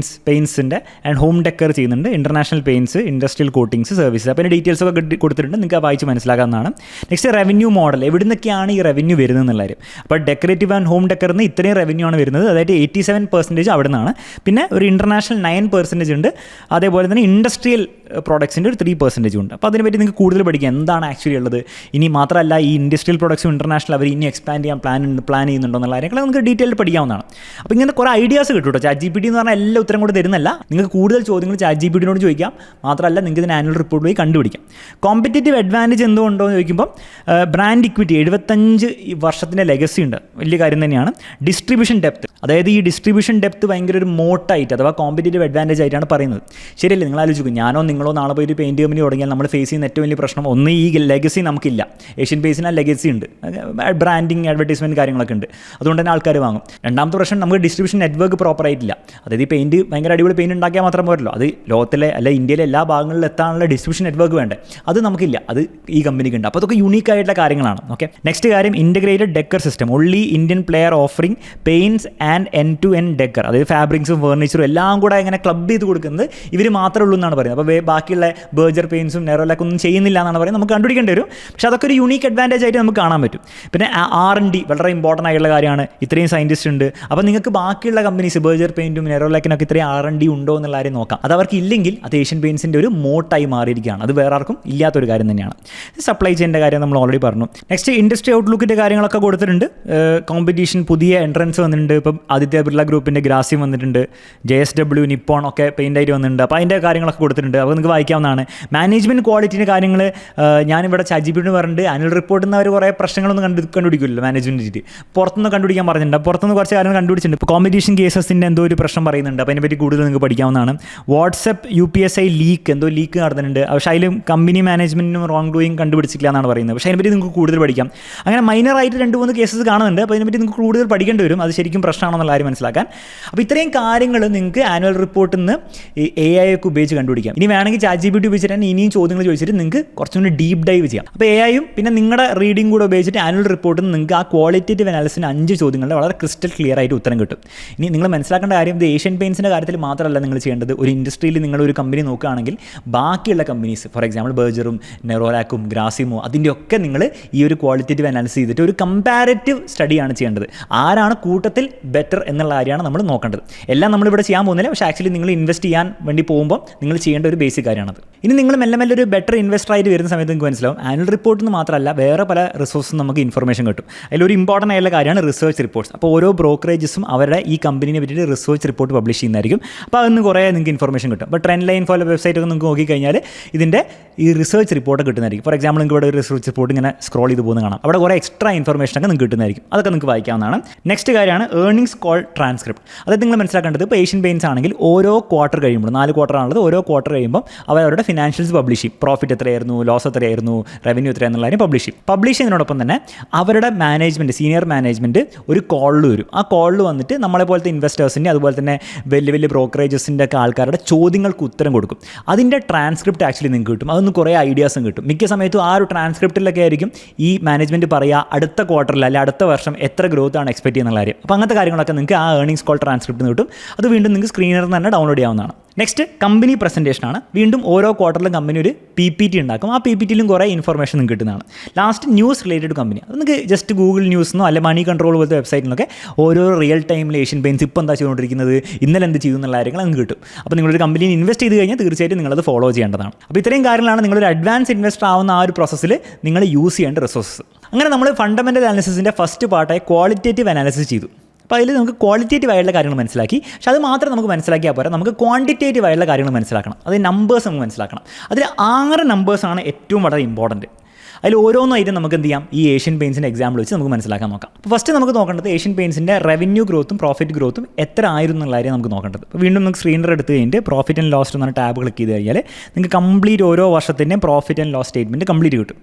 Speaker 1: പെയിൻസിൻ്റെ ആൻഡ് ഹോം ഡെക്കർ ചെയ്യുന്നുണ്ട്, international paints, industrial coatings, services. അപ്പോൾ അതിൻ്റെ ഡീറ്റെയിൽസ് ഒക്കെ കൊടുത്തിട്ടുണ്ട്, നിങ്ങൾക്ക് വായിച്ച് മനസ്സിലാക്കാവുന്നതാണ്. നെക്സ്റ്റ് റവന്യൂ മോഡൽ, എവിടെ നിന്നൊക്കെയാണ് ഈ റവന്യൂ വരുന്നത് എന്നുള്ളവരും. അപ്പോൾ ഡെക്കറേറ്റീവ് ആൻഡ് ഹോം ഡെക്കറിന് ഇത്രയും റവന്യൂ ആണ് വരുന്നത്, അതായത് 87% അവിടെ നിന്നാണ്. പിന്നെ ഒരു ഇൻ്റർനാഷണൽ 9% ഉണ്ട്. അതേപോലെ തന്നെ ഇൻഡസ്ട്രിയൽ പ്രോഡക്ട്സിൻ്റെ ഒരു 3% ഉണ്ട്. അപ്പോൾ അതിനെപ്പറ്റി നിങ്ങൾക്ക് കൂടുതൽ പഠിക്കാം എന്താണ് ആക്ച്വലി ഉള്ളത്. ഇനി മാത്രമല്ല ഈ ഇൻഡസ്ട്രിയൽ പ്രൊഡക്ട്സും ഇൻ്റർനാഷണൽ അവർ ഇനി എക്സ്പാൻഡ് ചെയ്യാൻ പ്ലാൻ ചെയ്യുന്നുണ്ടോ എന്നുള്ള കാര്യങ്ങൾ നമുക്ക് ഡീറ്റെയിൽ പഠിക്കാവുന്നതാണ്. അപ്പോൾ ഇങ്ങനെ കുറേ ഐഡിയാസ് കിട്ടും കേട്ടോ. ChatGPT എന്ന് പറഞ്ഞാൽ എല്ലാ ഉത്തരം കൂടെ തരുന്നല്ല, നിങ്ങൾക്ക് കൂടുതൽ ചോദ്യങ്ങൾ ChatGPTനോട് ചോദിക്കാം. മാത്രമല്ല നിങ്ങൾക്ക് ഇതിന് ആനുവൽ റിപ്പോർട്ട് പോയി കണ്ടുപിടിക്കാം. കോമ്പറ്റേറ്റീവ് അഡ്വാൻറ്റേജ് എന്തുകൊണ്ടോ എന്ന് ചോദിക്കുമ്പോൾ ബ്രാൻഡ് ഇക്വിറ്റി 75 വർഷത്തിൻ്റെ ലെഗസി ഉണ്ട്, വലിയ കാര്യം തന്നെയാണ്. ഡിസ്ട്രിബ്യൂഷൻ ഡെപ്ത്, അതായത് ഈ ഡിസ്ട്രിബ്യൂഷൻ ഡെപ്ത് ഭയങ്കര ഒരു മോട്ടായിട്ട് അഥവാ കോമ്പറ്റേറ്റീവ് അഡ്വാൻറ്റേജ് ആയിട്ടാണ് പറയുന്നത്. ശരിയല്ലേ? നിങ്ങൾ ആലോചിക്കും, ഞാനോ നിങ്ങളോ നാളെ പോയി ഒരു പെയിൻറ്റ് കമ്പനി തുടങ്ങിയാൽ നമ്മൾ ഫേസ് ചെയ്യുന്ന ഏറ്റവും വലിയ പ്രശ്നം ഒന്ന് ഈ ലെഗസി നമുക്കില്ല. ഏഷ്യൻ പെയിൻറ്റ്സിന് ആ ലെഗസി ഉണ്ട്, ബ്രാൻഡിങ് അഡ്വർടൈസ്മെൻറ്റ് കാര്യങ്ങളൊക്കെ ഉണ്ട്, അതുകൊണ്ട് തന്നെ ആൾക്കാർ വാങ്ങും. രണ്ടാമത്തെ പ്രശ്നം നമുക്ക് ഡിസ്ട്രിബ്യൂഷൻ നെറ്റ്വർക്ക് പ്രോപ്പർ ആയിട്ടില്ല. അതായത് ഈ പെയിൻറ്റ് ഭയങ്കര അടിപൊളി പെയിൻറ്റ് ഉണ്ടാക്കിയാൽ മാത്രം പോരല്ലോ, അത് ലോകത്തിലെ അല്ലെ ഇന്ത്യയിലെ എല്ലാ ഭാഗങ്ങളിലും എത്താനുള്ള ഡിസ്ട്രിബ്യൂഷൻ നെറ്റ്വർക്ക് വേണ്ടേ, അത് നമുക്കില്ല, അത് ഈ കമ്പനിക്ക് ഉണ്ട്. അപ്പോൾ അതൊക്കെ യൂണീക്ക് ആയിട്ടുള്ള കാര്യങ്ങളാണ്. ഓക്കെ, നെക്സ്റ്റ് കാര്യം integrated decor system, only Indian player offering paints and end to end decor, അതായത് ഫാബ്രിക്സും ഫർണിച്ചറും എല്ലാം കൂടെ ഇങ്ങനെ ക്ലബ് ചെയ്ത് കൊടുക്കുന്നത് ഇവർ മാത്രമേ ഉള്ളൂ എന്നാണ് പറയുന്നത്. അപ്പോൾ ബാക്കിയുള്ള ബർജർ പെയിൻസും നെറോലാക്ക് ഒന്നും ചെയ്യുന്നില്ല എന്നാണ് പറയുന്നത്. നമുക്ക് കണ്ടുപിടിക്കേണ്ടി വരും, പക്ഷേ അതൊക്കെ ഒരു യൂണീക്ക് അഡ്വാൻറ്റേജ് ആയിട്ട് നമുക്ക് കാണാൻ പറ്റും. പിന്നെ R&D വളരെ ഇമ്പോർട്ടൻ്റ് ആയിട്ടുള്ള കാര്യമാണ്. ഇത്രയും സയൻറ്റിസ്റ്റ് ഉണ്ട്, അപ്പോൾ നിങ്ങൾക്ക് ബാക്കിയുള്ള കമ്പനീസ് ബർജർ പെയിൻറ്റും നെറോലാക്കിനൊക്കെ ഇത്രയും R&D ഉണ്ടോ എന്നുള്ള കാര്യം നോക്കാം. അത് അവർക്ക് ഇല്ലെങ്കിൽ അത് ഏഷ്യൻ പെയിൻറ്റ്സിൻ്റെ ഒരു മോട്ടായി മാറിയിരിക്കുകയാണ്. അത് വേറെ ആർക്കും ഇല്ലാത്തൊരു കാര്യം തന്നെയാണ്. സപ്ലൈ ചെയിൻ്റെ കാര്യം നമ്മൾ ഓൾറെഡി പറഞ്ഞു. നെക്സ്റ്റ് ഇൻഡസ്ട്രി ഔട്ട്ലുക്കിൻ്റെ കാര്യങ്ങളൊക്കെ കൊടുത്തിട്ടുണ്ട്. കോമ്പറ്റീഷൻ പുതിയ എൻട്രൻസ് വന്നിട്ടുണ്ട്. ഇപ്പം ആദിത്യ ബിർള ഗ്രൂപ്പിൻ്റെ ഗ്രാസിം വന്നിട്ടുണ്ട്, JSW നിപ്പോൺ ഒക്കെ പെയിൻ്റ് ആയിട്ട് വന്നിട്ടുണ്ട്. അപ്പോൾ അതിൻ്റെ കാര്യങ്ങളൊക്കെ കൊടുത്തിട്ടുണ്ട്, അപ്പോൾ നിങ്ങൾക്ക് വായിക്കാവുന്നതാണ്. മാനേജ്മെൻറ്റ് ക്വാളിറ്റിൻ്റെ കാര്യങ്ങൾ ഞാനിവിടെ ChatGPT പറഞ്ഞിട്ട് ആനുവൽ റിപ്പോർട്ടിൽ നിന്ന് അവർ കുറേ പ്രശ്നങ്ങളൊന്നും കണ്ടുപിടിക്കില്ലല്ലോ മാനേജ്മെൻറ്റ്, പുറത്തുനിന്ന് കണ്ടുപിടിക്കാൻ പറഞ്ഞിട്ടുണ്ട്. പുറത്തുനിന്ന് കുറച്ച് കാര്യങ്ങൾ കണ്ടുപിടിച്ചിട്ടുണ്ട്. ഇപ്പോൾ കോമ്പറ്റീഷൻ കേസസിൻ്റെ എന്തോ ഒരു പ്രശ്നം പറയുന്നുണ്ട്, അപ്പോൾ അതിനെപ്പറ്റി കൂടുതൽ നിങ്ങൾക്ക് പഠിക്കാവുന്നതാണ്. വാട്സപ്പ് UPSI ലീക്ക് എന്തോ ലീക്ക് നടന്നിട്ടുണ്ട്, പക്ഷേ അതിലും കമ്പനി മാനേജ്മെൻറ്റിനും റോങ് ഡൂയിങ് കണ്ടുപിടിച്ചില്ല എന്നാണ് പറയുന്നത്. പക്ഷേ അതിനെപ്പറ്റി നിങ്ങൾക്ക് കൂടുതൽ പഠിക്കാം. അങ്ങനെ മൈനറായിട്ട് 2-3 കേസസ് കാണുന്നുണ്ട്, അപ്പോൾ അതിനെപ്പറ്റി നിങ്ങൾക്ക് കൂടുതൽ പഠിക്കേണ്ടി വരും, അത് ശരിക്കും പ്രശ്നമാണെന്നുള്ള കാര്യം മനസ്സിലാക്കാൻ. അപ്പോൾ ഇത്രയും കാര്യങ്ങൾ നിങ്ങൾക്ക് ആനുവൽ റിപ്പോർട്ടിൽ നിന്ന് AI ഒക്കെ ഉപയോഗിച്ച് കണ്ടുപിടിക്കാം. ഇനി വേണമെങ്കിൽ ChatGPT ഉപയോഗിച്ചിട്ട് തന്നെ ഇനിയും ചോദ്യങ്ങൾ ചോദിച്ചിട്ട് നിങ്ങൾക്ക് കുറച്ചും കൂടി ഡീപ്പ് ഡൈവ് ചെയ്യാം. അപ്പോൾ AIയും പിന്നെ നിങ്ങളുടെ റീഡിംഗ് കൂടെ ഉപയോഗിച്ചിട്ട് ആനുവൽ റിപ്പോർട്ടിൽ നിന്ന് നിങ്ങൾക്ക് ആ ക്വാളിറ്റേറ്റീവ് അനാലിസിന് 5 ചോദ്യങ്ങളുടെ വളരെ ക്രിസ്റ്റൽ ക്ലിയർ ആയിട്ട് ഉത്തരം കിട്ടും. ഇനി നിങ്ങൾ മനസ്സിലാക്കേണ്ട കാര്യം ഇത് ഏഷ്യൻ പെയിൻറ്റ്സിൻ്റെ കാര്യത്തിൽ മാത്രമല്ല നിങ്ങൾ ചെയ്യേണ്ടത്. ഒരു ഇൻഡസ്ട്രിയിൽ നിങ്ങളൊരു കമ്പനി നോക്കുകയാണെങ്കിൽ ബാക്കിയുള്ള കമ്പനീസ് ഫോർ എക്സാമ്പിൾ ബർജറും നെറോലാക്കും ഗ്രാസിമോ അതിൻ്റെയൊക്കെ നിങ്ങൾ ഈ ഒരു ക്വാളിറ്റേറ്റീവ് അനാലിസിസ് ചെയ്തിട്ട് ഒരു കമ്പാരറ്റീവ് സ്റ്റഡിയാണ് ചെയ്യേണ്ടത്. ആരാണ് കൂട്ടത്തിൽ ബെറ്റർ എന്നുള്ള കാര്യമാണ് നമ്മൾ നോക്കേണ്ടത്. എല്ലാം നമ്മളിവിടെ ചെയ്യാൻ പോകുന്നില്ല, പക്ഷേ ആക്ച്വലി നിങ്ങൾ ഇൻവെസ്റ്റ് ചെയ്യാൻ വേണ്ടി പോകുമ്പോൾ നിങ്ങൾ ചെയ്യേണ്ട ഒരു ബേസിക് കാര്യമാണത്. ഇനി നിങ്ങൾ മെല്ലെ മെല്ലെ ഒരു ബെറ്റർ ഇൻവെസ്റ്റർ ആയിട്ട് വരുന്ന സമയത്ത് നിങ്ങൾക്ക് മനസ്സിലാവും ആനുവൽ റിപ്പോർട്ടിൽ നിന്ന് മാത്രമല്ല വേറെ പല റിസോഴ്സും നമുക്ക് ഇൻഫർമേഷൻ കിട്ടും. അതിലൊരു ഇമ്പോർട്ടൻ്റ് ആയിട്ടുള്ള കാര്യമാണ് റിസർച്ച് റിപ്പോർട്ട്സ്. അപ്പോൾ ഓരോ ബ്രോക്കറേജസും അവരുടെ ഈ കമ്പനിനെ പറ്റിയിട്ട് റിസർച്ച് റിപ്പോർട്ട് പബ്ലിഷ് ചെയ്യുന്നതായിരിക്കും. അപ്പോൾ അതിന് കുറേ നിങ്ങൾക്ക് ഇൻഫർമേഷൻ കിട്ടും. അപ്പോൾ ട്രെൻഡ് ലൈൻ പോലെ വെബ്സൈറ്റ് ഒക്കെ നിങ്ങൾക്ക് നോക്കിക്കഴിഞ്ഞാൽ ഇതിൻ്റെ ഈ റിസർച്ച് റിപ്പോർട്ട് കിട്ടുന്നതായിരിക്കും. ഫോർ എക്സാമ്പിൾ നിങ്ങൾക്ക് ഇവിടെ ഒരു റിസർച്ച് റിപ്പോർട്ട് ഇങ്ങനെ സ്ക്രോൾ ചെയ്ത് പോകുന്നത് കാണാം. അവിടെ കുറേ എക്സ്ട്രാ ഇൻഫർമേഷനൊക്കെ നിങ്ങൾക്ക് കിട്ടുന്നതായിരിക്കും. അതൊക്കെ നിങ്ങൾക്ക് വായിക്കാവുന്നതാണ്. നെക്സ്റ്റ് കാര്യമാണ് ഏർണിംഗ്സ് കോൾ ട്രാൻസ്ക്രിപ്റ്റ്. അതായത് നിങ്ങൾ മനസ്സിലാക്കേണ്ടത് ഇപ്പോൾ ഏഷ്യൻ പെയിൻറ്റ്സ് ആണെങ്കിൽ ഓരോ ക്വാർട്ടർ കഴിയുമ്പോൾ 4 ക്വാർട്ടറാണുള്ളത്, ഓരോ ക്വാർട്ടർ കഴിയുമ്പോൾ അവരുടെ ഫിനാൻഷ്യൽസ് പബ്ലിഷ് ചെയ്യും. പ്രോഫിറ്റ് എത്രയായിരുന്നു, ലോസ് എത്രയായിരുന്നു, റവന്യൂ എത്രയാണെന്നുള്ള കാര്യം പബ്ലിഷ് ചെയ്യും. പബ്ലിഷ് ചെയ്യുന്നതിനോടൊപ്പം തന്നെ അവരുടെ മാനേജ്മെൻറ്റ് സീനിയർ മാനേജ്മെൻറ്റ് ഒരു കോളിൽ വരും. ആ കോളിൽ വന്നിട്ട് നമ്മളെ പോലത്തെ ഇൻവെസ്റ്റേഴ്സിൻ്റെ അതുപോലെ തന്നെ വലിയ വലിയ ബ്രോക്കറേജസിൻ്റെ ഒക്കെ ആൾക്കാരുടെ ചോദ്യങ്ങൾക്ക് ഉത്തരം കൊടുക്കും. അതിൻ്റെ ട്രാൻസ്ക്രിപ്റ്റ് ആക്ച്വലി നിങ്ങൾക്ക് കിട്ടും. അതൊന്ന് കുറേ ഐഡിയാസും കിട്ടും. മിക്ക സമയത്തും ആ ഒരു ട്രാൻസ്ക്രിപ്റ്റിലൊക്കെ ആയിരിക്കും ഈ മാനേജ്മെൻറ്റ് പറയുക അടുത്ത ക്വാർട്ടറിൽ അല്ലെങ്കിൽ അടുത്ത വർഷം എത്ര ഗ്രോത്ത് ആണ് എക്സ്പെക്ട് ചെയ്യുന്ന കാര്യം. അപ്പോൾ അങ്ങനത്തെ കാര്യങ്ങളൊക്കെ നിങ്ങൾക്ക് ആ ഏർണിംഗ്സ് കോൾ ട്രാൻസ്ക്രിപ്റ്റ് കിട്ടും. അത് വീണ്ടും നിങ്ങൾക്ക് സ്ക്രീനറിൽ തന്നെ ഡൗൺലോഡ് ചെയ്യാവുന്നതാണ്. നെക്സ്റ്റ് കമ്പനി പ്രസൻറ്റേഷനാണ്. വീണ്ടും ഓരോ ക്വാർട്ടറിലും കമ്പനി ഒരു PPT ഉണ്ടാക്കും. ആ PPTയിലും കുറേ ഇൻഫർമേഷൻ നിങ്ങൾക്ക് കിട്ടുന്നതാണ്. ലാസ്റ്റ് ന്യൂസ് റിലേറ്റഡ് കമ്പനി, അത് നിങ്ങൾക്ക് ജസ്റ്റ് ഗൂഗിൾ ന്യൂസിനോ അല്ലെങ്കിൽ മണി കൺട്രോൾ പോലത്തെ വെബ്സൈറ്റിലൊക്കെ ഓരോ റിയൽ ടൈമിൽ ഏഷ്യൻ പെയിൻറ്റ്സ് ഇപ്പോൾ എന്താ ചെയ്തുകൊണ്ടിരിക്കുന്നത്, ഇന്നലെ എന്ത് ചെയ്തു എന്നുള്ള കാര്യങ്ങൾ നിങ്ങൾക്ക് കിട്ടും. അപ്പോൾ നിങ്ങളൊരു കമ്പനിയിൽ ഇൻവെസ്റ്റ് ചെയ്ത് കഴിഞ്ഞാൽ തീർച്ചയായിട്ടും നിങ്ങളത് ഫോളോ ചെയ്യേണ്ടതാണ്. അപ്പോൾ ഇത്രയും കാര്യങ്ങളാണ് നിങ്ങളൊരു അഡ്വാൻസ് ഇൻവെസ്റ്റർ ആവുന്ന ആ ഒരു പ്രോസസ്സിൽ നിങ്ങൾ യൂസ് ചെയ്യേണ്ട റിസോഴ്സസ്. അങ്ങനെ നമ്മൾ ഫണ്ടമെൻ്റൽ അനാലിസിസിൻ്റെ ഫസ്റ്റ് പാർട്ടായി ക്വാളിറ്റേറ്റീവ് അനാലിസിസ് ചെയ്തു. അപ്പോൾ അതിൽ നമുക്ക് ക്വാളിറ്റേറ്റീവ് ആയിട്ടുള്ള കാര്യങ്ങൾ മനസ്സിലാക്കി. പക്ഷേ അത് മാത്രം നമുക്ക് മനസ്സിലാക്കിയാൽ പോരാ, നമുക്ക് ക്വാണ്ടിറ്റേറ്റീവ് ആയിട്ടുള്ള കാര്യങ്ങൾ മനസ്സിലാക്കണം. അത് നമ്പേഴ്സ് നമുക്ക് മനസ്സിലാക്കണം. അതിൽ 6 നമ്പേഴ്സാണ് ഏറ്റവും വളരെ ഇമ്പോർട്ടൻറ്റ്. അതിൽ ഓരോന്നായിട്ട് നമുക്ക് എന്ത് ചെയ്യാം, ഈ ഏഷ്യൻ പെയിൻസിൻ്റെ എക്സാമ്പിൾ വെച്ച് നമുക്ക് മനസ്സിലാക്കാൻ നോക്കാം. അപ്പോൾ ഫസ്റ്റ് നമുക്ക് നോക്കേണ്ടത് ഏഷ്യൻ പെയിൻസിൻ്റെ റവന്യൂ ഗ്രോത്തും പ്രോഫിറ്റ് ഗ്രോത്തും എത്ര ആയിരുന്നു എന്നുള്ള കാര്യം നമുക്ക് നോക്കേണ്ടത്. അപ്പോൾ വീണ്ടും നമുക്ക് സ്ക്രീനർ എടുത്ത് കഴിഞ്ഞിട്ട് പ്രോഫിറ്റ് ആൻഡ് ലോസ് എന്ന ടാബ് ക്ലിക്ക് ചെയ്ത് കഴിഞ്ഞാൽ നിങ്ങൾക്ക് കംപ്ലീറ്റ് ഓരോ വർഷത്തിൻ്റെയും profit and loss statement complete കിട്ടും.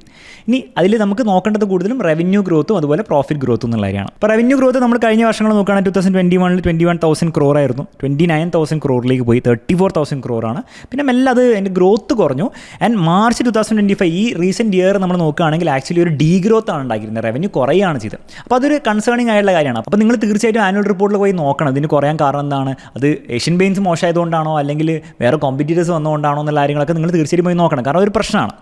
Speaker 1: ഇനി അതിൽ നമുക്ക് നോക്കേണ്ടത് കൂടുതലും റവന്യൂ ഗ്രോത്തും അതുപോലെ പ്രോഫിറ്റ് ഗ്രോത്തും എന്നുള്ള കാര്യമാണ്. അപ്പോൾ റവന്യൂ ഗ്രോത്ത് നമ്മൾ കഴിഞ്ഞ വർഷങ്ങൾ നോക്കുകയാണെങ്കിൽ 2021 21,000 crore ആയിരുന്നു, 29,000 crore പോയി 34,000 crore ആണ്. പിന്നെ മെല്ലെ അത് അതിൻ്റെ ഗ്രോത്ത് കുറഞ്ഞു. ആൻഡ് മാർച്ച് 2025 ഈ റീസെൻറ്റ് ഇയർ നമ്മൾ നോക്കുകയാണെങ്കിൽ ആക്ച്വലി ഒരു ഡീ ഗ്രോത്ത് ആണ് ഉണ്ടാക്കിയിരുന്നത്, റവന്യൂ കുറയുകയാണ് ചെയ്തത്. അപ്പോൾ അതൊരു കൺസേണിങ് ആയിട്ടുള്ള കാര്യമാണ്. അപ്പോൾ നിങ്ങൾ തീർച്ചയായിട്ടും ആനുവൽ റിപ്പോർട്ടിൽ പോയി നോക്കണം ഇതിന് കുറയാൻ കാരണം എന്താണ്, അത് ഏഷ്യൻ പെയിൻസ് മോശമായതുകൊണ്ടാണോ അല്ലെങ്കിൽ വേറെ കോമ്പറ്റീറ്റേഴ്സ് വന്നുകൊണ്ടാണോ എന്നുള്ള കാര്യങ്ങളൊക്കെ നിങ്ങൾ തീർച്ചയായിട്ടും പോയി നോക്കണം. കാരണം ഒരു പ്രശ്നമാണ്.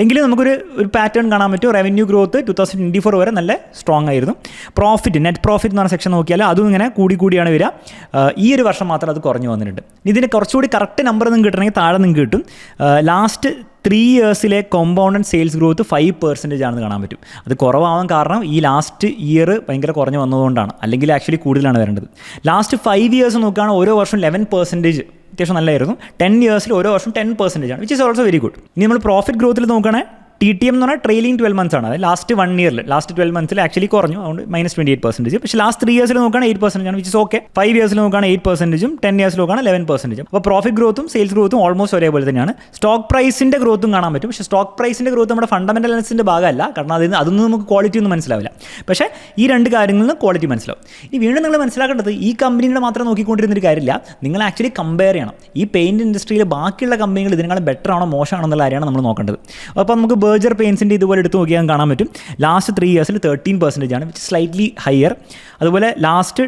Speaker 1: എങ്കിലും നമുക്കൊരു പാറ്റേൺ കാണാൻ പറ്റും. റവന്യൂ ഗ്രോത്ത് 2024 വരെ നല്ല സ്ട്രോങ് ആയിരുന്നു. പ്രോഫിറ്റ്, നെറ്റ് പ്രോഫിറ്റ് എന്ന് പറഞ്ഞ സെക്ഷൻ നോക്കിയാൽ അതും ഇങ്ങനെ കൂടിയാണ് വരിക. ഈ ഒരു വർഷം മാത്രം അത് കുറഞ്ഞു വന്നിട്ടുണ്ട്. ഇതിന് കുറച്ചുകൂടി കറക്റ്റ് നമ്പർ നിങ്ങൾക്ക് കിട്ടണമെങ്കിൽ താഴെ നിങ്ങൾക്ക് കിട്ടും. ലാസ്റ്റ് 3 ഇയേഴ്സിലെ കോമ്പൗണ്ടഡ് സെയിൽസ് ഗ്രോത്ത് 5% ആണെന്ന് കാണാൻ പറ്റും. അത് കുറവാകാൻ കാരണം ഈ ലാസ്റ്റ് ഇയർ ഭയങ്കര കുറഞ്ഞു വന്നതുകൊണ്ടാണ്, അല്ലെങ്കിൽ ആക്ച്വലി കൂടുതലാണ് വരേണ്ടത്. ലാസ്റ്റ് 5 ഇയേഴ്സ് നോക്കുകയാണെങ്കിൽ ഓരോ വർഷം 11% അത്യാവശ്യം നല്ലതായിരുന്നു. 10 ഇയേഴ്സിൽ ഓരോ വർഷം 10% ആണ്, which is also very good. ഇനി നമ്മൾ പ്രോഫിറ്റ് ഗ്രോത്തിൽ നോക്കുകയാണെങ്കിൽ TTM എന്ന് പറഞ്ഞാൽ ട്രെയിലിംഗ് 12 months ആണ്. അതായത് ലാസ്റ്റ് 1 ഇയറിൽ ലാസ്റ്റ് 12 months ആക്ച്വലി കുറഞ്ഞു, അതുകൊണ്ട് -28%. പക്ഷേ ലാസ്റ്റ് 3 ഇയേഴ്സിൽ നോക്കുകയാണെങ്കിൽ 8% ആണ്, വിച്ച് ഇസ് ഓക്കെ. 5 ഇയേഴ്സിൽ നോക്കുകയാണെങ്കിൽ 8%, 10 ഇയേഴ്സിൽ നോക്കുകയാണെങ്കിൽ 11%. അപ്പോൾ പ്രോഫിറ്റ് ഗ്രോത്തും സെയിൽസ് ഗ്രോത്തും ഓൾമോസ്റ്റ് ഒരേപോലെ തന്നെയാണ്. സ്റ്റോക്ക് പ്രൈസിൻ്റെ ഗ്രോത്തും കാണാൻ പറ്റും. പക്ഷേ സ്റ്റോക്ക് പ്രൈസിൻ്റെ ഗ്രോത്ത് നമ്മുടെ ഫണ്ടമെൻ്റൽ അനാലിസിൻ്റെ ഭാഗമല്ല, കാരണം അതൊന്നും നമുക്ക് ക്വാളിറ്റി ഒന്നും മനസ്സിലാവില്ല. പക്ഷേ ഈ 2 കാര്യങ്ങളിൽ ക്വാളിറ്റി മനസ്സിലാവും. ഇനി വീണ്ടും നിങ്ങൾ മനസ്സിലാക്കേണ്ടത് ഈ കമ്പനിയുടെ മാത്രം നോക്കിക്കൊണ്ടിരുന്നൊരു കാര്യമില്ല, നിങ്ങൾ ആക്ച്വലി കമ്പയർ ചെയ്യണം. ഈ പെയിൻറ്റ് ഇൻഡസ്ട്രിയിൽ ബാക്കിയുള്ള കമ്പനികൾ ഇതിനേക്കാളും ബെറ്റർ ആണോ മോശമാണോ എന്നുള്ള കാര്യമാണ് നമ്മൾ നോക്കേണ്ടത്. അപ്പോൾ നമുക്ക് ബർജർ പെയിൻസിൻ്റെ ഇതുപോലെ എടുത്ത് നോക്കിയാൽ കാണാൻ പറ്റും. ലാസ്റ്റ് 3 ഇയേഴ്സിൽ 13% ആണ്, വിച്ച് സ്ലൈറ്റ്ലി ഹയർ. അതുപോലെ ലാസ്റ്റ്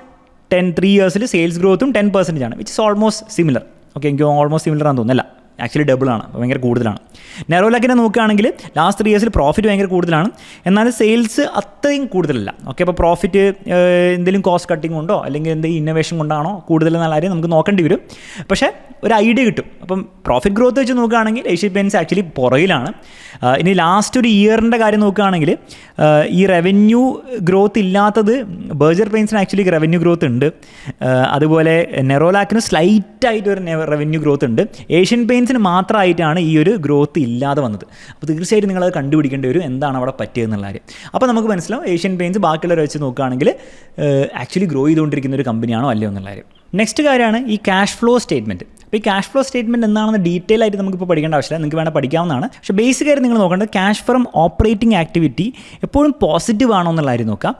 Speaker 1: 3 ഇയേഴ്സിൽ സെയിൽസ് ഗ്രോത്തും 10% ആണ്, which is almost similar. Okay, എനിക്ക് ഓൾമോസ്റ്റ് സിമിലർ ആണെന്ന് തോന്നുന്നില്ല, ആക്ച്വലി ഡബിളാണ്, ഭയങ്കര കൂടുതലാണ്. നെറോലാക്കിനെ നോക്കുകയാണെങ്കിൽ ലാസ്റ്റ് 3 ഇയേഴ്സിൽ പ്രോഫിറ്റ് ഭയങ്കര കൂടുതലാണ്, എന്നാൽ സെയിൽസ് അത്രയും കൂടുതലല്ല. ഓക്കെ, അപ്പോൾ പ്രോഫിറ്റ് എന്തെങ്കിലും കോസ്റ്റ് കട്ടിങ് ഉണ്ടോ അല്ലെങ്കിൽ എന്തെങ്കിലും ഇന്നോവേഷൻ കൊണ്ടാണോ കൂടുതലെന്നുള്ള കാര്യം നമുക്ക് നോക്കേണ്ടി വരും. പക്ഷേ ഒരു ഐഡിയ കിട്ടും. അപ്പം പ്രോഫിറ്റ് ഗ്രോത്ത് വെച്ച് നോക്കുകയാണെങ്കിൽ ഏഷ്യൻ പെയിൻറ്റ്സ് ആക്ച്വലി പുറകിലാണ്. ഇനി ലാസ്റ്റ് ഒരു ഇയറിൻ്റെ കാര്യം നോക്കുകയാണെങ്കിൽ ഈ റവന്യൂ ഗ്രോത്ത് ഇല്ലാത്തത് ബർജർ പെയിൻറ്റ്സിന് ആക്ച്വലി റവന്യൂ ഗ്രോത്ത് ഉണ്ട്. അതുപോലെ നെറോലാക്കിന് സ്ലൈറ്റായിട്ട് ഒരു റവന്യൂ ഗ്രോത്ത് ഉണ്ട്. ഏഷ്യൻ പെയിൻറ്റ്സിന് മാത്രമായിട്ടാണ് ഈ ഒരു ഗ്രോത്ത് ഇല്ലാതെ വന്നത്. അപ്പോൾ തീർച്ചയായിട്ടും നിങ്ങളത് കണ്ടുപിടിക്കേണ്ടി വരും എന്താണ് അവിടെ പറ്റിയതെന്നുള്ള കാര്യം. അപ്പോൾ നമുക്ക് മനസ്സിലാവും ഏഷ്യൻ പെയിൻറ്റ്സ് ബാക്കിയുള്ളവരെ വെച്ച് നോക്കുകയാണെങ്കിൽ ആക്ച്വലി ഗ്രോ ചെയ്തുകൊണ്ടിരിക്കുന്ന ഒരു കമ്പനിയാണോ അല്ലയോ എന്നുള്ള കാര്യം. നെക്സ്റ്റ് കാര്യമാണ് ഈ ക്യാഷ് ഫ്ലോ സ്റ്റേറ്റ്മെൻറ്റ്. അപ്പോൾ ഈ ക്യാഷ് ഫ്ലോ സ്റ്റേറ്റ്മെൻറ്റ് എന്താണെന്ന് ഡീറ്റെയിൽ ആയിട്ട് നമുക്കിപ്പോൾ പഠിക്കേണ്ട ആവശ്യമില്ല, നിങ്ങൾക്ക് വേണമെങ്കിൽ പഠിക്കാവുന്നതാണ്. പക്ഷേ ബേസിക്കായിട്ട് നിങ്ങൾ നോക്കേണ്ടത് ക്യാഷ് ഫ്രം ഓപ്പറേറ്റിംഗ് ആക്ടിവിറ്റി എപ്പോഴും പോസിറ്റീവ് ആണോ എന്നുള്ള കാര്യം നോക്കാം.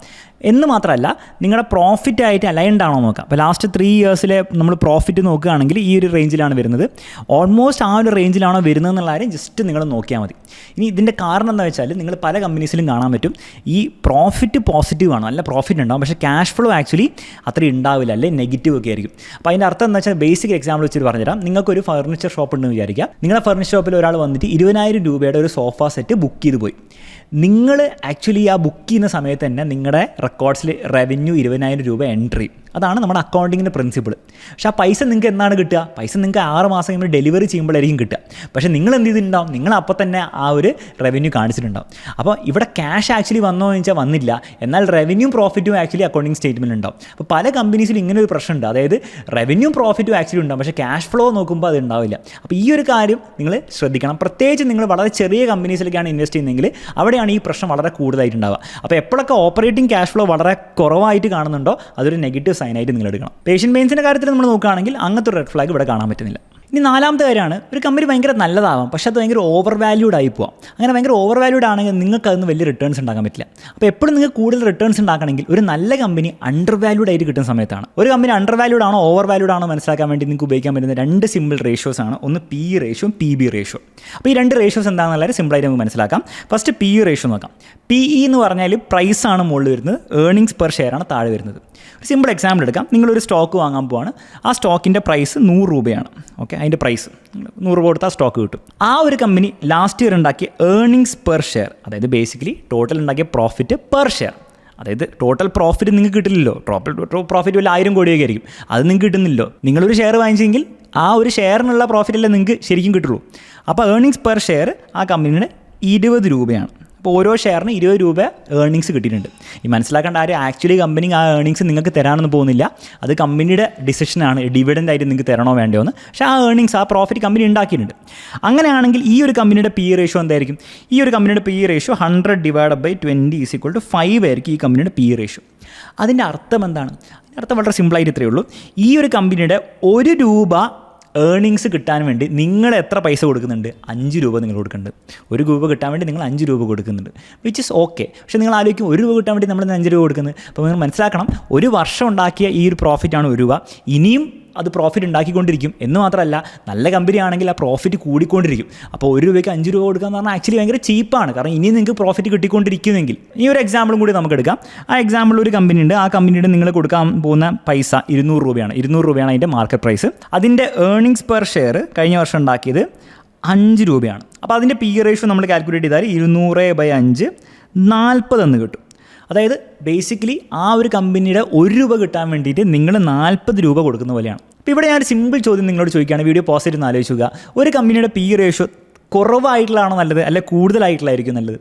Speaker 1: എന്ന് മാത്രമല്ല നിങ്ങളുടെ പ്രോഫിറ്റ് ആയിട്ട് അലൈൻഡ് ആണോ നോക്കാം. അപ്പോൾ ലാസ്റ്റ് 3 ഇയേഴ്സിലെ നമ്മൾ പ്രോഫിറ്റ് നോക്കുകയാണെങ്കിൽ ഈ ഒരു റേഞ്ചിലാണ് വരുന്നത്, ഓൾമോസ്റ്റ് ആ ഒരു റേഞ്ചിലാണോ വരുന്നത് എന്നുള്ള കാര്യം ജസ്റ്റ് നിങ്ങൾ നോക്കിയാൽ മതി. ഇനി ഇതിൻ്റെ കാരണം എന്താ വെച്ചാൽ നിങ്ങൾ പല കമ്പനീസിലും കാണാൻ പറ്റും ഈ പ്രോഫിറ്റ് പോസിറ്റീവ് ആണ്, നല്ല പ്രോഫിറ്റ് ഉണ്ടാവും, പക്ഷേ ക്യാഷ് ഫ്ലോ ആക്ച്വലി അത്ര ഉണ്ടാവില്ല, അല്ലെങ്കിൽ നെഗറ്റീവ് ഒക്കെ ആയിരിക്കും. അപ്പോൾ അതിൻ്റെ അർത്ഥം എന്താ വെച്ചാൽ ബേസിക് എക്സാമ്പിൾ വെച്ചിട്ട് പറഞ്ഞുതരാം. നിങ്ങൾക്കൊരു ഫർണിച്ചർ ഷോപ്പ് ഉണ്ടെന്ന് വിചാരിക്കുക. നിങ്ങളുടെ ഫർണിച്ചർ ഷോപ്പിൽ ഒരാൾ വന്നിട്ട് 20,000 രൂപയുടെ ഒരു സോഫ സെറ്റ് ബുക്ക് ചെയ്ത് പോയി. നിങ്ങൾ ആക്ച്വലി ആ ബുക്ക് ചെയ്യുന്ന സമയത്ത് തന്നെ നിങ്ങളുടെ റെക്കോർഡ്സിൽ റവന്യൂ 20,000 രൂപ എൻട്രി. അതാണ് നമ്മുടെ അക്കൗണ്ടിങ്ങിൻ്റെ പ്രിൻസിപ്പിൾ. പക്ഷേ ആ പൈസ നിങ്ങൾക്ക് എന്നാണ് കിട്ടുക? പൈസ നിങ്ങൾക്ക് 6 മാസം കഴിയുമ്പോൾ ഡെലിവറി ചെയ്യുമ്പോഴായിരിക്കും കിട്ടുക. പക്ഷേ നിങ്ങൾ എന്ത് ചെയ്തിട്ടുണ്ടാവും? നിങ്ങൾ അപ്പോൾ തന്നെ ആ ഒരു റവന്യൂ കാണിച്ചിട്ടുണ്ടാവും. അപ്പോൾ ഇവിടെ ക്യാഷ് ആക്ച്വലി വന്നോ എന്ന് വെച്ചാൽ വന്നില്ല, എന്നാൽ റവന്യൂ പ്രോഫിറ്റും ആക്ച്വലി അക്കൗണ്ടിങ് സ്റ്റേറ്റ്മെൻറ്റ് ഉണ്ടാവും. അപ്പോൾ പല കമ്പനീസിലും ഇങ്ങനെ ഒരു പ്രശ്നമുണ്ട്, അതായത് റവന്യൂ പ്രോഫിറ്റും ആക്ച്വലി ഉണ്ടാവും, പക്ഷേ ക്യാഷ് ഫ്ലോ നോക്കുമ്പോൾ അത് ഉണ്ടാവില്ല. അപ്പോൾ ഈ ഒരു കാര്യം നിങ്ങൾ ശ്രദ്ധിക്കണം. പ്രത്യേകിച്ച് നിങ്ങൾ വളരെ ചെറിയ കമ്പനീസിലേക്കാണ് ഇൻവെസ്റ്റ് ചെയ്യുന്നതെങ്കിൽ അവിടെയാണ് ഈ പ്രശ്നം വളരെ കൂടുതലായിട്ടുണ്ടാവുക. അപ്പോൾ എപ്പോഴൊക്കെ ഓപ്പറേറ്റിംഗ് ക്യാഷ് ഫ്ലോ വളരെ കുറവായിട്ട് കാണുന്നുണ്ടോ അതൊരു നെഗറ്റീവ് സൈനായിട്ട് നിങ്ങൾ എടുക്കണം. ഏഷ്യൻ പെയിൻറ്റ്സിൻ്റെ കാര്യത്തിൽ നമ്മൾ നോക്കുകയാണെങ്കിൽ അങ്ങനത്തെ ഒരു റെഡ് ഫ്ലാഗ് ഇവിടെ കാണാൻ പറ്റുന്നില്ല. ഇനി 4ാമത്തെ കാര്യമാണ്, ഒരു കമ്പനി ഭയങ്കര നല്ലതാവാം, പക്ഷേ അത് ഭയങ്കര ഓവർ വാല്യൂഡ് ആയി പോവാം. അങ്ങനെ ഭയങ്കര ഓവർ വാല്യൂഡ് ആണെങ്കിൽ നിങ്ങൾക്ക് അതിന് വലിയ റിട്ടേൺസ് ഉണ്ടാക്കാൻ പറ്റില്ല. അപ്പോൾ എപ്പോഴും നിങ്ങൾക്ക് കൂടുതൽ റിട്ടേൺസ് ഉണ്ടാക്കണമെങ്കിൽ ഒരു നല്ല കമ്പനി അണ്ടർ വാല്യൂഡ് ആയിട്ട് കിട്ടുന്ന സമയത്താണ്. ഒരു കമ്പനി അണ്ടർ വാല്യൂഡ് ആണോ ഓവർ വാല്യൂഡ് ആണോ മനസ്സിലാക്കാൻ വേണ്ടി നിങ്ങൾക്ക് ഉപയോഗിക്കാൻ പറ്റുന്ന 2 സിമ്പിൾ റേഷ്യോസ് ആണ്. ഒന്ന് PE റേഷ്യോ, PB റേഷ്യോ. അപ്പോൾ ഈ 2 റേഷ്യോസ് എന്താണെന്നുള്ളത് സിമ്പിളായിട്ട് നമുക്ക് മനസ്സിലാക്കാം. ഫസ്റ്റ് PE റേഷ്യോ നോക്കാം. PE എന്ന് പറഞ്ഞാൽ പ്രൈസാണ് മുകളിൽ വരുന്നത്, ഏർണിങ്സ് പെർ ഷെയർ ആണ് താഴെ വരുന്നത്. ഒരു സിമ്പിൾ എക്സാമ്പിൾ എടുക്കാം. നിങ്ങളൊരു സ്റ്റോക്ക് വാങ്ങാൻ പോവാണ്, ആ സ്റ്റോക്കിൻ്റെ പ്രൈസ് 100 രൂപയാണ്. ഓക്കെ, അതിൻ്റെ പ്രൈസ് 100 രൂപ കൊടുത്താൽ സ്റ്റോക്ക് കിട്ടും. ആ ഒരു കമ്പനി ലാസ്റ്റ് ഇയർ ഉണ്ടാക്കിയ ഏർണിങ്സ് പെർ ഷെയർ, അതായത് ബേസിക്കലി ടോട്ടൽ ഉണ്ടാക്കിയ പ്രോഫിറ്റ് പെർ ഷെയർ, അതായത് ടോട്ടൽ പ്രോഫിറ്റ് നിങ്ങൾക്ക് കിട്ടില്ലല്ലോ. പ്രോഫിറ്റ് വല്ല 1000 കോടിയൊക്കെ ആയിരിക്കും, അത് നിങ്ങൾക്ക് കിട്ടുന്നില്ലോ. നിങ്ങളൊരു ഷെയർ വാങ്ങിച്ചെങ്കിൽ ആ ഒരു ഷെയറിനുള്ള പ്രോഫിറ്റല്ലേ നിങ്ങൾക്ക് ശരിക്കും കിട്ടുള്ളൂ. അപ്പോൾ ഏർണിങ്സ് പെർ ഷെയർ ആ കമ്പനിയുടെ 20 രൂപയാണ്. അപ്പോൾ ഓരോ ഷെയറിന് 20 രൂപ ഏർണിങ്സ് കിട്ടിയിട്ടുണ്ട്. ഈ മനസ്സിലാക്കേണ്ട ആരും ആക്ച്വലി കമ്പനി ആ ഏർണിങ്സ് നിങ്ങൾക്ക് തരാനൊന്നും പോകുന്നില്ല. അത് കമ്പനിയുടെ ഡിസിഷനാണ്, ഡിവിഡൻ്റ് ആയിട്ട് നിങ്ങൾക്ക് തരണോ വേണ്ടോ എന്ന്. പക്ഷേ ആ ഏർണിങ്സ്, ആ പ്രോഫിറ്റ് കമ്പനി ഉണ്ടാക്കിയിട്ടുണ്ട്. അങ്ങനെയാണെങ്കിൽ ഈ ഒരു കമ്പനിയുടെ പി റേഷ്യോ എന്തായിരിക്കും? ഈ ഒരു കമ്പനിയുടെ പി റേഷ്യോ 100/20 = 5 ആയിരിക്കും ഈ കമ്പനിയുടെ പി റേഷ്യോ. അതിൻ്റെ അർത്ഥം എന്താണ്? അതിൻ്റെ അർത്ഥം വളരെ സിമ്പിളായിട്ട് ഇത്രയേ ഉള്ളൂ. ഈ ഒരു കമ്പനിയുടെ 1 രൂപ ഏർണിങ്സ് കിട്ടാൻ വേണ്ടി നിങ്ങൾ എത്ര പൈസ കൊടുക്കുന്നുണ്ട്? 5 രൂപ നിങ്ങൾ കൊടുക്കുന്നുണ്ട്. 1 രൂപ കിട്ടാൻ വേണ്ടി നിങ്ങൾ 5 രൂപ കൊടുക്കുന്നുണ്ട്, വിച്ച് ഇസ് ഓക്കെ. പക്ഷേ നിങ്ങൾ ആലോചിക്കും 1 രൂപ കിട്ടാൻ വേണ്ടി നമ്മൾ 5 രൂപ കൊടുക്കുന്നത്. അപ്പോൾ നിങ്ങൾ മനസ്സിലാക്കണം, ഒരു വർഷം ഉണ്ടാക്കിയ ഈ ഒരു പ്രോഫിറ്റാണ് 1 രൂപ. ഇനിയും അത് പ്രോഫിറ്റ് ഉണ്ടാക്കിക്കൊണ്ടിരിക്കും. എന്ന് മാത്രമല്ല, നല്ല കമ്പനി ആണെങ്കിൽ ആ പ്രോഫിറ്റ് കൂടിക്കൊണ്ടിരിക്കും. അപ്പോൾ 1 രൂപയ്ക്ക് 5 രൂപ കൊടുക്കുക എന്ന് പറഞ്ഞാൽ ആക്ച്വലി ഭയങ്കര ചീപ്പാണ്. കാരണം ഇനിയും നിങ്ങൾക്ക് പ്രോഫിറ്റ് കിട്ടിക്കൊണ്ടിരിക്കുമെങ്കിൽ. ഈ ഒരു എക്സാമ്പിളും കൂടി നമുക്ക് എടുക്കാം. ആ എക്സാമ്പിൾ ഒരു കമ്പനി ഉണ്ട്. ആ കമ്പനിയുടെ നിങ്ങൾ കൊടുക്കാൻ പോകുന്ന പൈസ 200 രൂപയാണ്. 200 രൂപയാണ് അതിൻ്റെ മാർക്കറ്റ് പ്രൈസ്. അതിൻ്റെ ഏർണിങ്സ് പെർ ഷെയർ കഴിഞ്ഞ വർഷം ഉണ്ടാക്കിയത് 5 രൂപയാണ്. അപ്പോൾ അതിൻ്റെ പി റേഷ്യോ നമ്മൾ കാൽക്കുലേറ്റ് ചെയ്താൽ 200/5 40 എന്ന് കിട്ടും. അതായത് ബേസിക്കലി ആ ഒരു കമ്പനിയുടെ 1 രൂപ കിട്ടാൻ വേണ്ടിയിട്ട് നിങ്ങൾ 40 രൂപ കൊടുക്കുന്ന പോലെയാണ്. അപ്പോൾ ഇവിടെ ഞാൻ സിമ്പിൾ ചോദ്യം നിങ്ങളോട് ചോദിക്കുകയാണ്, വീഡിയോ പോസ്റ്റ് ചെയ്ത് ആലോചിക്കുക. ഒരു കമ്പനിയുടെ പി റേഷ്യോ കുറവായിട്ടുള്ളതാണോ നല്ലത്, അല്ലെ കൂടുതലായിട്ടുള്ളതായിരിക്കും നല്ലത്?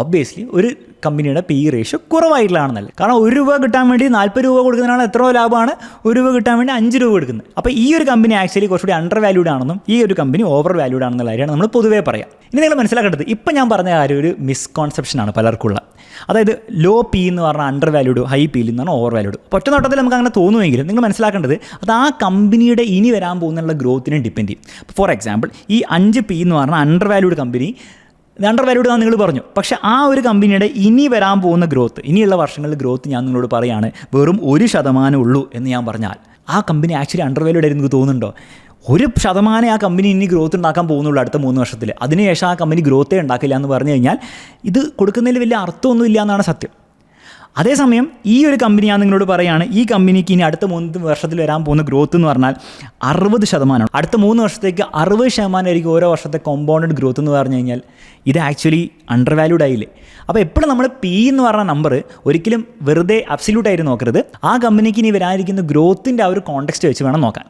Speaker 1: ഒബ്വിയസ്ലി ഒരു കമ്പനിയുടെ പി റേഷ്യോ കുറവായിട്ടുള്ളതാണ് നല്ലത്. കാരണം 1 രൂപ കിട്ടാൻ വേണ്ടി 40 രൂപ കൊടുക്കുന്നതിനാണ് എത്രയോ ലാഭമാണ് 1 രൂപ കിട്ടാൻ വേണ്ടി 5 രൂപ കൊടുക്കുന്നത്. അപ്പോൾ ഈ ഒരു കമ്പനി ആക്ച്വലി കുറച്ചുകൂടി അണ്ടർ വാല്യൂഡ് ആണെന്നും ഈ ഒരു കമ്പനി ഓവർ വാല്യൂഡ് ആണെന്നുള്ള കാര്യമാണ് നമ്മൾ പൊതുവേ പറയാം. ഇനി നിങ്ങൾ മനസ്സിലാക്കേണ്ടത്, ഇപ്പം ഞാൻ പറഞ്ഞ കാര്യം ഒരു മിസ്കോൺസെപ്ഷനാണ് പലർക്കുള്ള. അതായത് ലോ പി എന്ന് പറഞ്ഞാൽ അണ്ടർ വാല്യൂഡ്, ഹൈ പി എന്ന് പറഞ്ഞാൽ ഓവർ വാല്യൂഡ്. ഒറ്റ നോട്ടത്തിൽ നമുക്ക് അങ്ങനെ തോന്നുമെങ്കിലും നിങ്ങൾ മനസ്സിലാക്കേണ്ടത് അത് ആ കമ്പനിയുടെ ഇനി വരാൻ പോകുന്നുള്ള ഗ്രോത്തിനെ ഡിപ്പെൻഡ് ചെയ്യും. ഫോർ എക്സാമ്പിൾ, ഈ 5 പി എന്ന് പറഞ്ഞാൽ under valued company, under valued ആണെന്ന് നിങ്ങൾ പറഞ്ഞു. പക്ഷേ ആ ഒരു കമ്പനിയുടെ ഇനി വരാൻ പോകുന്ന ഗ്രോത്ത്, ഇനിയുള്ള വർഷങ്ങളിൽ ഗ്രോത്ത് ഞാൻ നിങ്ങളോട് പറയുകയാണ് വെറും 1% ഉള്ളൂ എന്ന് ഞാൻ പറഞ്ഞാൽ ആ കമ്പനി ആക്ച്വലി അണ്ടർ വാല്യൂഡ് ആയിരുന്നു നിങ്ങൾക്ക് തോന്നുന്നുണ്ടോ? 1% ആ കമ്പനി ഇനി ഗ്രോത്ത് ഉണ്ടാക്കാൻ പോകുന്നുള്ളൂ അടുത്ത 3 വർഷത്തിൽ. അതിനുശേഷം ആ കമ്പനി ഗ്രോത്തേ ഉണ്ടാക്കില്ല എന്ന് പറഞ്ഞു കഴിഞ്ഞാൽ ഇത് കൊടുക്കുന്നതിൽ വലിയ അർത്ഥമൊന്നും ഇല്ല എന്നാണ് സത്യം. അതേസമയം ഈ ഒരു കമ്പനി ഞാൻ നിങ്ങളോട് പറയുകയാണ്, ഈ കമ്പനിക്ക് ഇനി അടുത്ത 3 വർഷത്തിൽ വരാൻ പോകുന്ന ഗ്രോത്ത് എന്ന് പറഞ്ഞാൽ 60%. അടുത്ത 3 വർഷത്തേക്ക് 60% ആയിരിക്കും ഓരോ വർഷത്തെ കോമ്പൗണ്ടഡ് ഗ്രോത്ത് എന്ന് പറഞ്ഞു കഴിഞ്ഞാൽ ഇത് ആക്ച്വലി അണ്ടർ വാല്യൂഡ് ആയില്ലേ? അപ്പോൾ എപ്പോഴും നമ്മൾ പി എന്ന് പറഞ്ഞ നമ്പർ ഒരിക്കലും വെറുതെ അബ്സല്യൂട്ടായിട്ട് നോക്കരുത്. ആ കമ്പനിക്ക് ഇനി വരാനിരിക്കുന്ന ഗ്രോത്തിൻ്റെ ആ ഒരു കോണ്ടെക്സ്റ്റ് വെച്ച് വേണം നോക്കാൻ.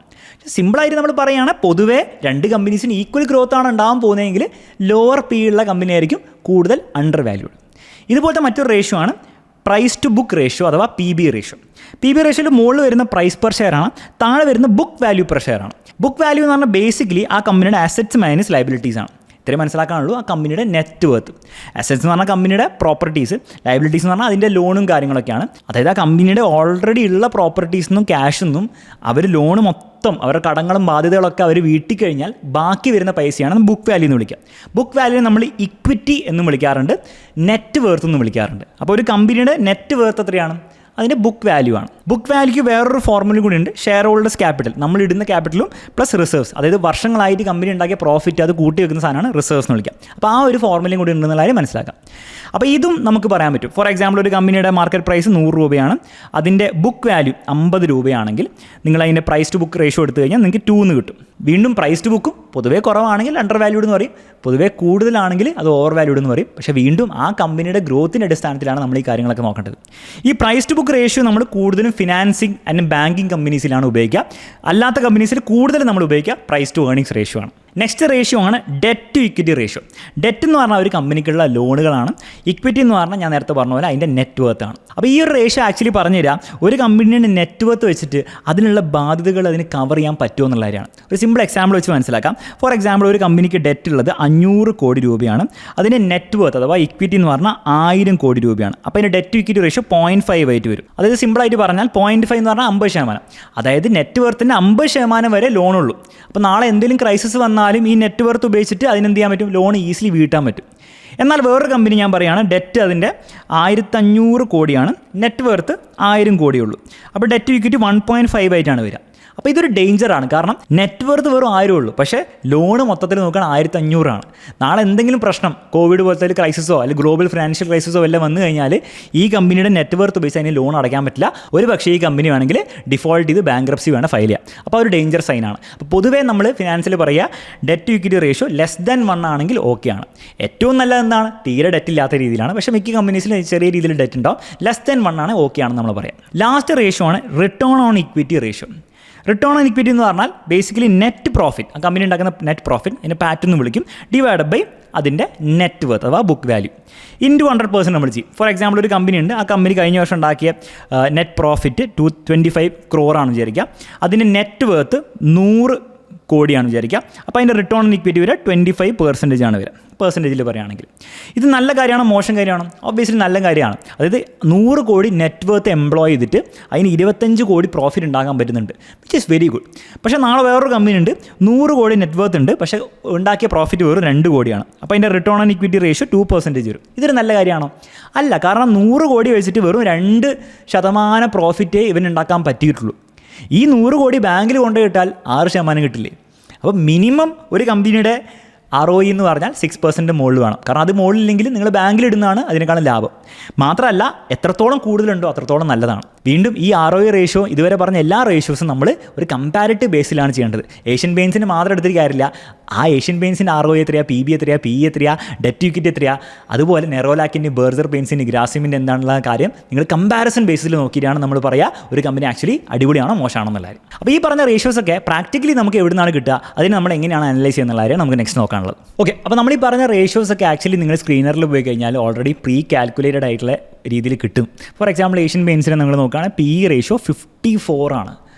Speaker 1: സിമ്പിളായിട്ട് നമ്മൾ പറയുകയാണ്, പൊതുവേ 2 കമ്പനീസിന് ഈക്വൽ ഗ്രോത്ത് ആണ് ഉണ്ടാകാൻ പോകുന്നതെങ്കിൽ ലോവർ പി ഉള്ള കമ്പനി ആയിരിക്കും കൂടുതൽ അണ്ടർ വാല്യൂഡ്. ഇതുപോലത്തെ മറ്റൊരു റേഷ്യോ ആണ് പ്രൈസ് ടു ബുക്ക് റേഷ്യോ അഥവാ P B ratio. P B റേഷ്യോയിൽ മുകളിൽ വരുന്ന പ്രൈസ് പെർ ഷെയർ ആണ്, താഴെ വരുന്ന ബുക്ക് വാല്യൂ പെർ ഷെയർ ആണ്. ബുക്ക് വാല്യൂ എന്ന് പറഞ്ഞാൽ ബേസിക്കലി ആ കമ്പനിയുടെ അസറ്റ്സ് മൈനസ് ലയബിലിറ്റീസ് ആണ്. ഇത്രയും മനസ്സിലാക്കാനുള്ളൂ. ആ കമ്പനിയുടെ നെറ്റ് വർത്ത്. അസറ്റ്സ് എന്ന് പറഞ്ഞാൽ കമ്പനിയുടെ പ്രോപ്പർട്ടീസ്, ലയബിലിറ്റീസ് എന്ന് പറഞ്ഞാൽ അതിൻ്റെ ലോണും കാര്യങ്ങളൊക്കെയാണ്. അതായത് ആ കമ്പനിയുടെ ഓൾറെഡി ഉള്ള പ്രോപ്പർട്ടീസിനും ക്യാഷൊന്നും അവർ ലോണ് മൊത്തം അവരുടെ കടങ്ങളും ബാധ്യതകളൊക്കെ അവർ വീട്ടി കഴിഞ്ഞാൽ ബാക്കി വരുന്ന പൈസയാണ് ബുക്ക് വാല്യൂ എന്ന് വിളിക്കുക. ബുക്ക് വാല്യൂ നമ്മൾ ഇക്വിറ്റി എന്നും വിളിക്കാറുണ്ട്, നെറ്റ് വർത്ത് എന്നും വിളിക്കാറുണ്ട്. അപ്പോൾ ഒരു കമ്പനിയുടെ നെറ്റ് വർത്ത് എത്രയാണ്? അതിൻ്റെ ബുക്ക് വാല്യൂ ആണ്. ബുക്ക് വാല്യൂക്ക് വേറൊരു ഫോർമുല കൂടി ഉണ്ട്, ഷെയർ ഹോൾഡേഴ്സ് ക്യാപിറ്റൽ. നമ്മൾ ഇടുന്ന ക്യാപിറ്റലും പ്ലസ് റിസർവ്സ്, അതായത് വർഷങ്ങളായിട്ട് കമ്പനി ഉണ്ടാക്കിയ പ്രോഫിറ്റ് അത് കൂട്ടി വെക്കുന്ന സാധനമാണ് റിസർവ്സ് എന്ന് വിളിക്കുക. അപ്പോൾ ആ ഒരു ഫോർമുലയും കൂടി ഉണ്ടെന്നുള്ള കാര്യം മനസ്സിലാക്കാം. അപ്പോൾ ഇതും നമുക്ക് പറയാൻ പറ്റും. ഫോർ എക്സാമ്പിൾ, ഒരു കമ്പനിയുടെ മാർക്കറ്റ് പ്രൈസ് 100 രൂപയാണ്, അതിൻ്റെ ബുക്ക് വാല്യൂ 50 രൂപയാണെങ്കിൽ നിങ്ങൾ അതിൻ്റെ പ്രൈസ് ടു ബുക്ക് റേഷ്യോ എടുത്തു കഴിഞ്ഞാൽ നിങ്ങൾക്ക് 2 എന്ന് കിട്ടും. വീണ്ടും പ്രൈസ് ടു ബുക്കും പൊതുവേ കുറവാണെങ്കിൽ അണ്ടർ വാല്യൂഡ് എന്ന് പറയും, പൊതുവേ കൂടുതലാണെങ്കിൽ അത് ഓവർ വാല്യൂഡ് എന്ന് പറയും. പക്ഷേ വീണ്ടും ആ കമ്പനിയുടെ ഗ്രോത്തിൻ്റെ അടിസ്ഥാനത്തിലാണ് നമ്മൾ ഈ കാര്യങ്ങളൊക്കെ നോക്കേണ്ടത്. ഈ പ്രൈസ് ടു ബുക്ക് റേഷ്യോ നമ്മൾ കൂടുതലും ഫിനാൻസിങ് ആൻഡ് ബാങ്കിങ് കമ്പനീസിലാണ് ഉപയോഗിക്കുക. അല്ലാത്ത കമ്പനീസിൽ കൂടുതൽ നമ്മൾ ഉപയോഗിക്കുക പ്രൈസ് ടു ഏർണിങ്സ് റേഷ്യോ ആണ്. നെക്സ്റ്റ് റേഷ്യോ ആണ് debt to equity ratio. Debt എന്ന് പറഞ്ഞാൽ ഒരു കമ്പനിക്കുള്ള ലോണുകളാണ്, ഇക്വിറ്റി എന്ന് പറഞ്ഞാൽ ഞാൻ നേരത്തെ പറഞ്ഞ പോലെ അതിൻ്റെ നെറ്റ് വർത്ത് ആണ്. അപ്പോൾ ഈ ഒരു റേഷ്യോ ആക്ച്വലി പറഞ്ഞുതരാം ഒരു കമ്പനിയുടെ നെറ്റ് വർത്ത് വെച്ചിട്ട് അതിനുള്ള ബാധ്യതകൾ അതിന് കവർ ചെയ്യാൻ പറ്റുമോ എന്നുള്ള കാര്യമാണ്. ഒരു സിമ്പിൾ എക്സാമ്പിൾ വെച്ച് മനസ്സിലാക്കാം. ഫോർ എക്സാമ്പിൾ, ഒരു കമ്പനിക്ക് ഡെറ്റ് ഉള്ളത് 500 കോടി രൂപയാണ്, അതിൻ്റെ നെറ്റ് വർത്ത് അഥവാ ഇക്വിറ്റി എന്ന് പറഞ്ഞാൽ 1000 കോടി രൂപയാണ്. അപ്പോൾ അതിൻ്റെ ഡെറ്റ് ടു ഇക്വിറ്റി റേഷ്യോ 0.5 ആയിട്ട് വരും. അതായത് സിമ്പിളായിട്ട് പറഞ്ഞാൽ 0.5 എന്ന് പറഞ്ഞാൽ 50%. അതായത് നെറ്റ് വർത്തിൻ്റെ 50% വരെ ലോണുള്ളൂ. അപ്പോൾ നാളെ എന്തെങ്കിലും ക്രൈസിസ് വന്നാലും ഈ നെറ്റ് വർത്ത് ഉപയോഗിച്ചിട്ട് അതിനെന്ത് ചെയ്യാൻ പറ്റും? ലോൺ ഈസിലി വീട്ടാൻ പറ്റും. എന്നാൽ വേറൊരു കമ്പനി ഞാൻ പറയുകയാണ്, ഡെറ്റ് അതിൻ്റെ 1500 കോടിയാണ്, നെറ്റ് വർത്ത് 1000 കോടിയുള്ളൂ. അപ്പോൾ ഡെറ്റ് ടു ഇക്വിറ്റി 1.5 ആയിട്ടാണ് വരിക. അപ്പോൾ ഇതൊരു ഡേഞ്ചറാണ്. കാരണം നെറ്റ് വർത്ത് വെറും 1000 ഉള്ളൂ, പക്ഷേ ലോണ് മൊത്തത്തിൽ നോക്കാൻ 1500 ആണ്. നാളെ എന്തെങ്കിലും പ്രശ്നം, കോവിഡ് പോലത്തെ ഒരു ക്രൈസിസോ അല്ലെങ്കിൽ ഗ്ലോബൽ ഫിനാൻഷ്യൽ ക്രൈസിസോ എല്ലാം വന്നു കഴിഞ്ഞാൽ ഈ കമ്പനിയുടെ നെറ്റ് വർത്ത് ഉപയോഗിച്ച് അതിന് ലോൺ അടയ്ക്കാൻ പറ്റില്ല. ഒരു പക്ഷേ ഈ കമ്പനി വേണമെങ്കിൽ ഡിഫോൾട്ട് ചെയ്ത് ബാങ്ക്രപ്സി വേണം ഫയൽ ചെയ്യുക. അപ്പോൾ ഒരു ഡേഞ്ചർ സൈനാണ്. അപ്പോൾ പൊതുവേ നമ്മൾ ഫിനാൻസിൽ പറയുക ഡെറ്റ് ടു ഇക്വിറ്റി റേഷ്യോ <1 ആണെങ്കിൽ ഓക്കെ ആണ്. ഏറ്റവും നല്ലത് എന്താണ്? തീരെ ഡെറ്റ് ഇല്ലാത്ത രീതിയിലാണ്. പക്ഷേ മിക്ക കമ്പനീസിൽ ചെറിയ രീതിയിൽ ഡെറ്റ് ഉണ്ടാവും. <1 ആണ് ഓക്കെ ആണെന്ന് നമ്മൾ പറയാം. ലാസ്റ്റ് റേഷ്യോ ആണ് return on equity ratio. Return on equity എന്ന് പറഞ്ഞാൽ ബേസിക്കലി നെറ്റ് പ്രോഫിറ്റ്, ആ കമ്പനി ഉണ്ടാക്കുന്ന നെറ്റ് പ്രോഫിറ്റ്, ഇതിനെ പാറ്റ് എന്ന് വിളിക്കും, ഡിവൈഡ് ബൈ അതിൻ്റെ നെറ്റ് വർത്ത് അഥവാ ബുക്ക് വാല്യൂ ഇൻറ്റു 100% നമ്മൾ ചെയ്യും. ഫോർ എക്സാമ്പിൾ ഒരു കമ്പനി ഉണ്ട്, ആ കമ്പനി കഴിഞ്ഞ വർഷം ഉണ്ടാക്കിയ നെറ്റ് പ്രോഫിറ്റ് 225 crore ആണെന്ന് വിചാരിക്കുക. അതിൻ്റെ നെറ്റ് വർത്ത് 100 കോടിയാണ് വിചാരിക്കുക. അപ്പോൾ അതിൻ്റെ റിട്ടേൺ ഓൺ ഇക്വിറ്റി വരിക 25% ആണ് വരിക, പെർസെൻറ്റേജിൽ പറയുകയാണെങ്കിൽ. ഇത് നല്ല കാര്യമാണോ മോശം കാര്യമാണോ? ഒബ്വിയസ്ലി നല്ല കാര്യമാണ്. അതായത് 100 കോടി നെറ്റ് വർത്ത് എംപ്ലോയ് ചെയ്തിട്ട് അതിന് 25 കോടി പ്രോഫിറ്റ് ഉണ്ടാക്കാൻ പറ്റുന്നുണ്ട്, വിച്ച് ഈസ് വെരി ഗുഡ്. പക്ഷേ നാളെ വേറൊരു കമ്പനി ഉണ്ട്, 100 കോടി നെറ്റ് വർത്ത് ഉണ്ട്, പക്ഷേ ഉണ്ടാക്കിയ പ്രോഫിറ്റ് വെറും 2 കോടിയാണ്. അപ്പോൾ അതിൻ്റെ റിട്ടേൺ ഓൺ ഇക്വിറ്റി റേഷ്യോ 2% വരും. ഇതൊരു നല്ല കാര്യമാണോ? അല്ല. കാരണം 100 കോടി വെച്ചിട്ട് വെറും 2% പ്രോഫിറ്റേ ഇവനുണ്ടാക്കാൻ പറ്റിയിട്ടുള്ളൂ. ഈ 100 കോടി ബാങ്കിൽ കൊണ്ടുപോയിട്ടാൽ 6% കിട്ടില്ലേ? അപ്പോൾ മിനിമം ഒരു കമ്പനിയുടെ ROE എന്ന് പറഞ്ഞാൽ 6% മുകളിൽ വേണം. കാരണം അത് മുകളിലില്ലെങ്കിൽ നിങ്ങൾ ബാങ്കിലിടുന്നതാണ് അതിനേക്കാളും ലാഭം. മാത്രമല്ല, എത്രത്തോളം കൂടുതലുണ്ടോ അത്രത്തോളം നല്ലതാണ്. വീണ്ടും ഈ ROE റേഷ്യോ, ഇതുവരെ പറഞ്ഞ എല്ലാ റേഷ്യോസും നമ്മൾ ഒരു കമ്പാരിറ്റീവ് ബേസിലാണ് ചെയ്യേണ്ടത്. ഏഷ്യൻ പെയിൻസിന് മാത്രം എടുത്തിട്ട് കാര്യമില്ല. ആ ഏഷ്യൻ പെയിൻസിൻ്റെ ROE എത്രയാണ്, PB എത്രയാണ്, PE എത്രയാണ്, ഡെറ്റ് ഇക്വിറ്റി എത്രയാണ്, അതുപോലെ നെറോലാക്കിൻ്റെ, ബർജർ പെയിൻസിൻ്റെ, ഗ്രാസിമിൻ്റെ എന്താണെന്നുള്ള കാര്യം നിങ്ങൾ കമ്പാരിസൺ ബേസിൽ നോക്കിയിട്ടാണ് നമ്മൾ പറയുക ഒരു കമ്പനി ആക്ച്വലി അടിപൊളിയാണോ മോശമാണോ എന്നുള്ള കാര്യം. അപ്പോൾ ഈ പറഞ്ഞ റേഷ്യോസൊക്കെ പ്രാക്ടിക്കലി നമുക്ക് എവിടെ നിന്നാണ് കിട്ടുക, അതിന് നമ്മൾ എങ്ങനെയാണ് അനലൈസ് ചെയ്യുന്നുള്ള കാര്യം നമുക്ക് നെക്സ്റ്റ് നോക്കാനുള്ളത്. ഓക്കെ, അപ്പോൾ നമ്മൾ ഈ പറഞ്ഞ റേഷ്യോസൊക്കെ ആക്ച്വലി നിങ്ങൾ സ്ക്രീനറിൽ പോയി കഴിഞ്ഞാൽ ഓൾറെഡി പ്രീ കാൽക്കുലേറ്റഡ് ആയിട്ടുള്ള രീതിയിൽ കിട്ടും. ഫോർ എക്സാമ്പിൾ ഏഷ്യൻ പെയിൻസിനെ നിങ്ങൾ നോക്കുകയാണെങ്കിൽ PE റേഷ്യോ 54 ആണ്,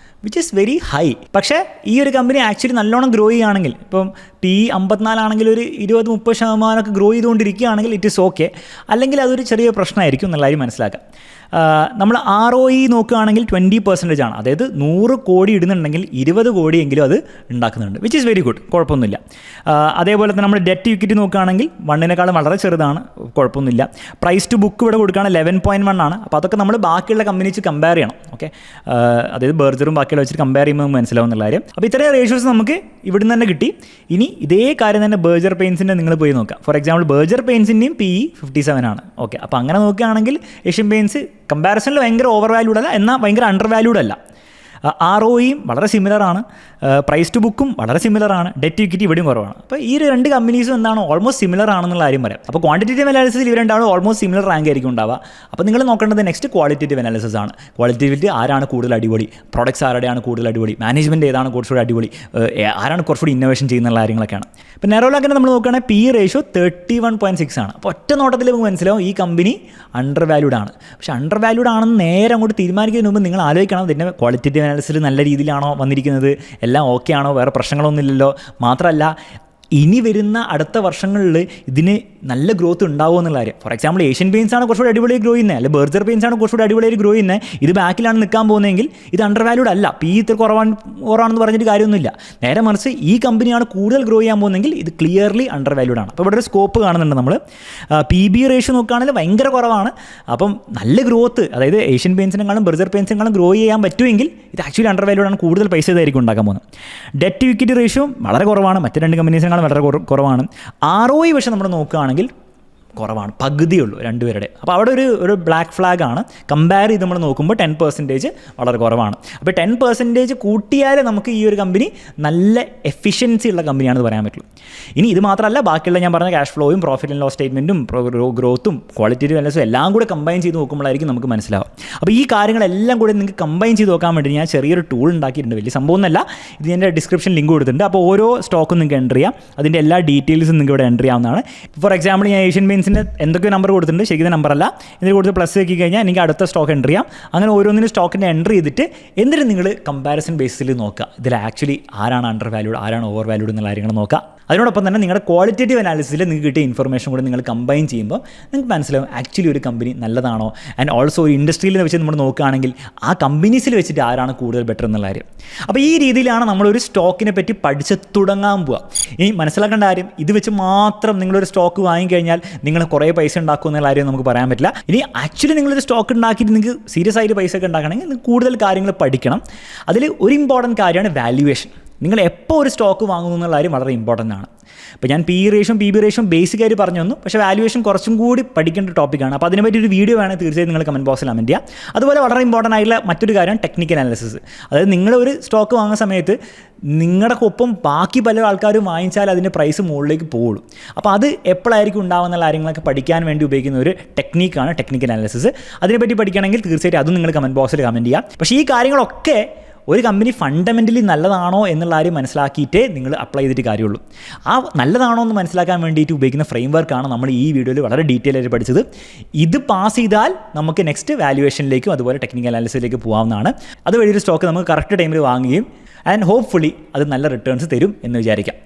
Speaker 1: വിച്ച് ഈസ് വെരി ഹൈ. പക്ഷേ ഈ ഒരു കമ്പനി ആക്ച്വലി നല്ലോണം ഗ്രോ ചെയ്യുകയാണെങ്കിൽ, ഇപ്പം PE 54 ആണെങ്കിൽ ഒരു 20-30% ഗ്രോ ചെയ്തുകൊണ്ടിരിക്കുകയാണെങ്കിൽ ഇറ്റ് ഈസ് ഓക്കെ. അല്ലെങ്കിൽ അതൊരു ചെറിയ പ്രശ്നമായിരിക്കും എന്നുള്ള കാര്യം മനസ്സിലാക്കാം. നമ്മൾ ROE നോക്കുകയാണെങ്കിൽ 20% ആണ്. അതായത് 100 കോടി ഇടുന്നുണ്ടെങ്കിൽ 20 കോടിയെങ്കിലും അത് ഉണ്ടാക്കുന്നുണ്ട്, വിച്ച് ഈസ് വെരി ഗുഡ്, കുഴപ്പമൊന്നുമില്ല. അതേപോലെ തന്നെ നമ്മൾ ഡെറ്റ് ഇക്വിറ്റി നോക്കുകയാണെങ്കിൽ 1നേക്കാളും വളരെ ചെറുതാണ്, കുഴപ്പമൊന്നുമില്ല. പ്രൈസ് ടു ബുക്ക് ഇവിടെ കൊടുക്കുകയാണെങ്കിൽ 11.1 ആണ്. അപ്പോൾ അതൊക്കെ നമ്മൾ ബാക്കിയുള്ള കമ്പനി വെച്ച് കമ്പയർ ചെയ്യണം. ഓക്കെ, അതായത് ബർജറും ബാക്കിയുള്ള വെച്ചിട്ട് കമ്പയർ ചെയ്യുമ്പോൾ നമുക്ക് മനസ്സിലാവുന്നുള്ള കാര്യം. അപ്പോൾ ഇത്രയും റേഷ്യോസ് നമുക്ക് ഇവിടുന്ന് തന്നെ കിട്ടി. ഇനി ഇതേ കാര്യം തന്നെ ബർജർ പെയിൻസിൻ്റെ നിങ്ങൾ പോയി നോക്കാം. ഫോർ എക്സാമ്പിൾ ബർജർ പെയിൻസിൻ്റെയും PE 57 ആണ്. ഓക്കെ, അപ്പോൾ അങ്ങനെ നോക്കുകയാണെങ്കിൽ ഏഷ്യൻ പെയിൻസ് കമ്പാരിസണിൽ ഭയങ്കര ഓവർ വാല്യൂഡ് അല്ല, എന്നാൽ ഭയങ്കര അണ്ടർ വാല്യൂഡ് അല്ല. ROEയും വളരെ സിമിലറാണ്, പ്രൈസ് ടു ബുക്കും വളരെ സിമിലറാണ്, ഡെറ്റ് ഇക്വിറ്റി ഇവിടെയും കുറവാണ്. അപ്പോൾ ഈ 2 കമ്പനീസും എന്താണ് ഓൾമോസ്റ്റ് സിമിലർ ആണെന്നുള്ള കാര്യം പറയാം. അപ്പോൾ ക്വാണ്ടിറ്റേറ്റീവ് അനാലിസിസ് ഇവർ രണ്ടാളും ഓൾമോസ്റ്റ് സിമിലർ റാങ്ക് ആയിരിക്കും ഉണ്ടാവുക. അപ്പോൾ നിങ്ങൾ നോക്കേണ്ടത് നെക്സ്റ്റ് ക്വാളിറ്റേറ്റീവ് അനാലിസിസ് ആണ്. ക്വാളിറ്റേറ്റീവിൽ ആരാണ് കൂടുതൽ അടിപൊളി, പ്രോഡക്ട്സ് ആരുടെയാണ് കൂടുതൽ അടിപൊളി, മാനേജ്മെൻറ്റ് ഏതാണ് കുറച്ചുകൂടി അടിപൊളി, ആരാണ് കുറച്ചുകൂടി ഇന്നോവേഷൻ ചെയ്യുന്നുള്ള കാര്യങ്ങളൊക്കെയാണ്. ഇപ്പോൾ നെറോലാക്കിനെ നമ്മൾ നോക്കുകയാണെങ്കിൽ PE റേഷ്യോ 31.6 ആണ്. അപ്പോൾ ഒറ്റ നോട്ടത്തിൽ നമുക്ക് മനസ്സിലാവും ഈ കമ്പനി അണ്ടർ വാല്യൂഡ് ആണ്. പക്ഷേ അണ്ടർ വാല്യൂഡ് ആണെന്ന് നേരെ അങ്ങോട്ട് തീരുമാനിക്കുന്നതിന് മുമ്പ് നിങ്ങൾ ആലോചിക്കണം, ഇതിൻ്റെ ക്വാളിറ്റേറ്റീവ് അനാലിസിസ് നല്ല രീതിയിലാണോ വന്നിരിക്കുന്നത്, എല്ലാം ഓക്കെ ആണോ, വേറെ പ്രശ്നങ്ങളൊന്നുമില്ലല്ലോ. മാത്രമല്ല ഇനി വരുന്ന അടുത്ത വർഷങ്ങളിൽ ഇതിന് നല്ല ഗ്രോത്ത് ഉണ്ടാവുമോ എന്നുള്ള കാര്യം. ഫോർ എക്സാമ്പിൾ ഏഷ്യൻ പെയിൻസ് ആണ് കുറച്ചുകൂടി അടിപൊളിയായി ഗ്രോ ചെയ്യുന്നത്, അല്ലെങ്കിൽ ബർജർ പെയിൻസ് ആണ് കുറച്ചുകൂടി അടിപൊളിയായി ഗ്രോ ചെയ്യുന്നത്. ഇത് ബാക്കിലാണ് നിൽക്കാൻ പോകുന്നതെങ്കിൽ ഇത് അണ്ടർ വാല്യൂഡ് അല്ല. PE ഇത്ര കുറവാണെന്ന് പറഞ്ഞിട്ട് കാര്യമൊന്നുമില്ല. നേരെ മറിച്ച് ഈ കമ്പനിയാണ് കൂടുതൽ ഗ്രോ ചെയ്യാൻ പോകുന്നതെങ്കിൽ ഇത് ക്ലിയർലി അണ്ടർ വാല്യൂഡ് ആണ്. അപ്പോൾ ഇവിടെ ഒരു സ്കോപ്പ് കാണുന്നുണ്ട് നമ്മൾ. PB റേഷ്യോ നോക്കുകയാണെങ്കിൽ ഭയങ്കര കുറവാണ്. അപ്പം നല്ല ഗ്രോത്ത്, അതായത് ഏഷ്യൻ പെയിൻസിനെക്കാളും ബർജർ പെയിൻസിനെക്കാളും ഗ്രോ ചെയ്യാൻ പറ്റുമെങ്കിൽ ഇത് ആക്ച്വലി അണ്ടർ വാല്യൂഡ് ആണ്, കൂടുതൽ പൈസ ഇതായിരിക്കും ഉണ്ടാക്കാൻ പോകുന്നത്. ഡെറ്റ് ഇക്വിറ്റി റേഷ്യോ വളരെ കുറവാണ്, മറ്റ് 2 കമ്പനീസിനെക്കാളും വളരെ കുറവാണ്. ROE പക്ഷേ നമ്മൾ നോക്കുകയാണെങ്കിൽ കുറവാണ്, പകുതിയുള്ളൂ രണ്ടുപേരുടെ. അപ്പോൾ അവിടെ ഒരു ബ്ലാക്ക് ഫ്ലാഗ് ആണ്. കമ്പയർ ചെയ്ത് നമ്മൾ നോക്കുമ്പോൾ 10% വളരെ കുറവാണ്. അപ്പോൾ 10% കൂട്ടിയാൽ നമുക്ക് ഈ ഒരു കമ്പനി നല്ല എഫിഷ്യൻസി ഉള്ള കമ്പനിയാണെന്ന് പറയാൻ പറ്റുള്ളൂ. ഇനി ഇത് മാത്രമല്ല, ബാക്കിയുള്ള ഞാൻ പറഞ്ഞ ക്യാഷ് ഫ്ലോയും പ്രോഫിറ്റ് ആൻഡ് ലോസ് സ്റ്റേറ്റ്മെൻറ്റും ഗ്രോത്തും ക്വാളിറ്റേറ്റീവ് അനാലിസിസും എല്ലാം കൂടെ കമ്പൈൻ ചെയ്ത് നോക്കുമ്പോഴായിരിക്കും നമുക്ക് മനസ്സിലാവും. അപ്പോൾ ഈ കാര്യങ്ങളെല്ലാം കൂടെ നിങ്ങൾക്ക് കമ്പൈൻ ചെയ്ത് നോക്കാൻ വേണ്ടി ഞാൻ ചെറിയൊരു ടൂൾ ഉണ്ടാക്കിയിട്ടുണ്ട്. വലിയ സംഭവമൊന്നുമല്ല, ഇത് എൻ്റെ ഡിസ്ക്രിപ്ഷൻ ലിങ്ക് കൊടുത്തിട്ടുണ്ട്. അപ്പോൾ ഓരോ സ്റ്റോക്കും നിങ്ങൾക്ക് എൻ്റർ ചെയ്യാം, അതിൻ്റെ എല്ലാ ഡീറ്റെയിൽസും നിങ്ങൾക്ക് ഇവിടെ എൻ്റർ ചെയ്യാവുന്നതാണ്. ഫോർ എക്സാമ്പിൾ ഞാൻ ഏഷ്യൻ പെയിൻസിൻ്റെ എന്തൊക്കെ നമ്പർ കൊടുത്തിട്ടുണ്ട്, ശരിക്കും നമ്പറല്ല, ഇതിൽ കൊടുത്ത് പ്ലസ് ആക്കി കഴിഞ്ഞാൽ എനിക്ക് അടുത്ത സ്റ്റോക്ക് എൻ്റർ ചെയ്യാം. അങ്ങനെ ഓരോന്നിനും സ്റ്റോക്കിൻ്റെ എൻ്റർ ചെയ്തിട്ട് എന്നിട്ട് നിങ്ങൾ കമ്പാരിസൺ ബേസിൽ നോക്കുക, ഇതിൽ ആക്ച്വലി ആരാണ് അണ്ടർ വാല്യൂഡ്, ആരാണ് ഓവർ വാല്യൂഡ് എന്നുള്ള കാര്യങ്ങൾ നോക്കുക. അതിനോടൊപ്പം തന്നെ നിങ്ങളുടെ ക്വാളിറ്റേറ്റീവ് അനാലിസിസിൽ നിങ്ങൾക്ക് കിട്ടിയ ഇൻഫർമേഷൻ കൂടെ നിങ്ങൾ കമ്പൈൻ ചെയ്യുമ്പോൾ നിങ്ങൾക്ക് മനസ്സിലാവും ആക്ച്വലി ഒരു കമ്പനി നല്ലതാണോ. ആൻഡ് ഓൾസോ ഒരു ഇൻഡസ്ട്രിയിൽ വെച്ച് നമ്മൾ നോക്കുകയാണെങ്കിൽ ആ കമ്പനീസിൽ വെച്ചിട്ട് ആരാണ് കൂടുതൽ ബെറ്റർ എന്നുള്ള കാര്യം. അപ്പോൾ ഈ രീതിയിലാണ് നമ്മളൊരു സ്റ്റോക്കിനെ പറ്റി പഠിച്ച് തുടങ്ങാൻ പോവുക. ഇനി മനസ്സിലാക്കേണ്ട കാര്യം, ഇത് വെച്ച് മാത്രം നിങ്ങളൊരു സ്റ്റോക്ക് വാങ്ങിക്കഴിഞ്ഞാൽ നിങ്ങൾ കുറേ പൈസ ഉണ്ടാക്കും എന്നുള്ള കാര്യം നമുക്ക് പറയാൻ പറ്റില്ല. ഇനി ആക്ച്വലി നിങ്ങളൊരു സ്റ്റോക്ക് ഉണ്ടാക്കിയിട്ട് നിങ്ങൾക്ക് സീരിയസ് ആയിട്ട് പൈസ ഒക്കെ ഉണ്ടാക്കണമെങ്കിൽ നിങ്ങൾക്ക് കൂടുതൽ കാര്യങ്ങൾ പഠിക്കണം. അതിൽ ഒരു ഇമ്പോർട്ടൻറ്റ് കാര്യമാണ് വാല്യുവേഷൻ. നിങ്ങൾ എപ്പോൾ ഒരു സ്റ്റോക്ക് വാങ്ങുന്നു എന്നുള്ള കാര്യം വളരെ ഇമ്പോർട്ടൻ്റ് ആണ്. ഇപ്പോൾ ഞാൻ PE റേഷ്യോ PB റേഷ്യോ ബേസിക്കായിട്ട് പറഞ്ഞു തന്നു, പക്ഷേ വാല്യുവേഷൻ കുറച്ചും കൂടി പഠിക്കേണ്ട ടോപ്പിക്കാണ്. അപ്പോൾ അതിനെപ്പറ്റി ഒരു വീഡിയോ വേണമെങ്കിൽ തീർച്ചയായും നിങ്ങൾ കമൻറ്റ് ബോക്സിൽ കമൻറ്റ് ചെയ്യുക. അതുപോലെ വളരെ ഇമ്പോർട്ടൻ്റ് ആയിട്ടുള്ള മറ്റൊരു കാര്യം ടെക്നിക്കൽ അനാലിസിസ്. അതായത് നിങ്ങളൊരു സ്റ്റോക്ക് വാങ്ങുന്ന സമയത്ത് നിങ്ങളുടെ ഒപ്പം ബാക്കി പല ആൾക്കാരും വാങ്ങിച്ചാൽ അതിൻ്റെ പ്രൈസ് മുകളിലേക്ക് പോകുള്ളൂ. അപ്പോൾ അത് എപ്പോഴായിരിക്കും ഉണ്ടാകുന്ന കാര്യങ്ങളൊക്കെ പഠിക്കാൻ വേണ്ടി ഉപയോഗിക്കുന്ന ഒരു ടെക്നിക്കാണ് ടെക്നിക്കൽ അനാലിസിസ്. അതിനെപ്പറ്റി പഠിക്കണമെങ്കിൽ തീർച്ചയായിട്ടും അതും നിങ്ങൾ കമൻറ്റ് ബോക്സിൽ കമൻറ്റ് ചെയ്യുക. പക്ഷേ ഈ കാര്യങ്ങളൊക്കെ ഒരു കമ്പനി ഫണ്ടമെൻ്റലി നല്ലതാണോ എന്നുള്ള കാര്യം മനസ്സിലാക്കിയിട്ടേ നിങ്ങൾ അപ്ലൈ ചെയ്തിട്ട് കാര്യമുള്ളൂ. ആ നല്ലതാണോ എന്ന് മനസ്സിലാക്കാൻ വേണ്ടിയിട്ട് ഉപയോഗിക്കുന്ന ഫ്രെയിം വർക്കാണ് നമ്മൾ ഈ വീഡിയോയിൽ വളരെ ഡീറ്റെയിൽ ആയിട്ട് പഠിച്ചത്. ഇത് പാസ് ചെയ്താൽ നമുക്ക് നെക്സ്റ്റ് വാല്യുവേഷനിലേക്കും അതുപോലെ ടെക്നിക്കൽ അനാലിസിസിലേക്ക് പോകാവുന്നതാണ്. അതുവഴി ഒരു സ്റ്റോക്ക് നമുക്ക് കറക്റ്റ് ടൈമിൽ വാങ്ങുകയും ആൻഡ് ഹോപ്പ്ഫുള്ളി അത് നല്ല റിട്ടേൺസ് തരും എന്ന് വിചാരിക്കാം.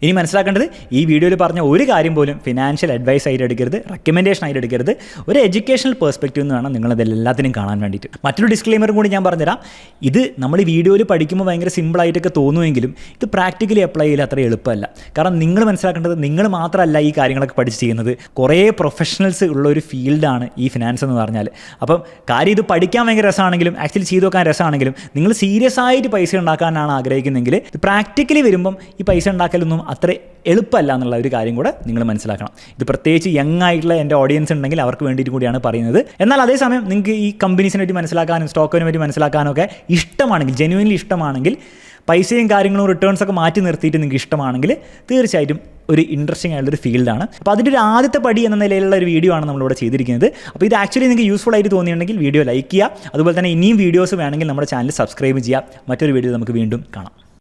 Speaker 1: ഇനി മനസ്സിലാക്കേണ്ടത്, ഈ വീഡിയോയിൽ പറഞ്ഞ ഒരു കാര്യം പോലും ഫിനാൻഷ്യൽ അഡ്വൈസ് ആയിട്ട് എടുക്കരുത്, റെക്കമെൻഡേഷൻ ആയിട്ട് എടുക്കരുത്. ഒരു എഡ്യൂക്കേഷണൽ പെർസ്പെക്റ്റീവ് എന്ന് വേണം നിങ്ങളതെല്ലാത്തിനും കാണാൻ വേണ്ടിയിട്ട്. മറ്റൊരു ഡിസ്ക്ലെയിമറും കൂടി ഞാൻ പറഞ്ഞുതരാം. ഇത് നമ്മൾ ഈ വീഡിയോയിൽ പഠിക്കുമ്പോൾ ഭയങ്കര സിമ്പിളായിട്ടൊക്കെ തോന്നുമെങ്കിലും ഇത് പ്രാക്ടിക്കലി അപ്ലൈ ചെയ്യില്ല അത്ര എളുപ്പമല്ല. കാരണം നിങ്ങൾ മനസ്സിലാക്കേണ്ടത്, നിങ്ങൾ മാത്രമല്ല ഈ കാര്യങ്ങളൊക്കെ പഠിച്ച് ചെയ്യുന്നത്, കുറേ പ്രൊഫഷണൽസ് ഉള്ള ഒരു ഫീൽഡാണ് ഈ ഫിനാൻസ് എന്ന് പറഞ്ഞാൽ. അപ്പം കാര്യം ഇത് പഠിക്കാൻ ഭയങ്കര രസമാണെങ്കിലും ആക്ച്വലി ചെയ്ത് നോക്കാൻ രസമാണെങ്കിലും നിങ്ങൾ സീരിയസ് ആയിട്ട് പൈസ ഉണ്ടാക്കാനാണ് ആഗ്രഹിക്കുന്നതെങ്കിൽ ഇത് പ്രാക്ടിക്കലി വരുമ്പം ഈ പൈസ ഉണ്ടാക്കലൊന്നും അത്ര എളുപ്പമല്ല എന്നുള്ള ഒരു കാര്യം കൂടെ നിങ്ങൾ മനസ്സിലാക്കണം. ഇത് പ്രത്യേകിച്ച് യങ് ആയിട്ടുള്ള എൻ്റെ ഓഡിയൻസ് ഉണ്ടെങ്കിൽ അവർക്ക് വേണ്ടിയിട്ട് കൂടിയാണ് പറയുന്നത്. എന്നാൽ അതേസമയം നിങ്ങൾക്ക് ഈ കമ്പനീസിനെ പറ്റി മനസ്സിലാക്കാനും സ്റ്റോക്കിനെ പറ്റി മനസ്സിലാക്കാനും ഒക്കെ ഇഷ്ടമാണെങ്കിൽ, ജെന്യുവൻലി ഇഷ്ടമാണെങ്കിൽ, പൈസയും കാര്യങ്ങളും റിട്ടേൺസൊക്കെ മാറ്റി നിർത്തിയിട്ട് നിങ്ങൾക്ക് ഇഷ്ടമാണെങ്കിൽ തീർച്ചയായിട്ടും ഒരു ഇൻട്രസ്റ്റിംഗ് ആയിട്ടുള്ളൊരു ഫീൽഡാണ്. അപ്പോൾ അതിൻ്റെ ഒരു ആദ്യത്തെ പടി എന്ന നിലയിലുള്ള ഒരു വീഡിയോ ആണ് നമ്മളിവിടെ ചെയ്തിരിക്കുന്നത്. അപ്പോൾ ഇത് ആക്ച്വലി നിങ്ങൾക്ക് യൂസ്ഫുൾ ആയിട്ട് തോന്നിയിട്ടുണ്ടെങ്കിൽ വീഡിയോ ലൈക്ക് ചെയ്യുക. അതുപോലെ തന്നെ ഇനിയും വീഡിയോസ് വേണമെങ്കിൽ നമ്മുടെ ചാനൽ സബ്സ്ക്രൈബ് ചെയ്യുക. മറ്റൊരു വീഡിയോ നമുക്ക് വീണ്ടും കാണാം.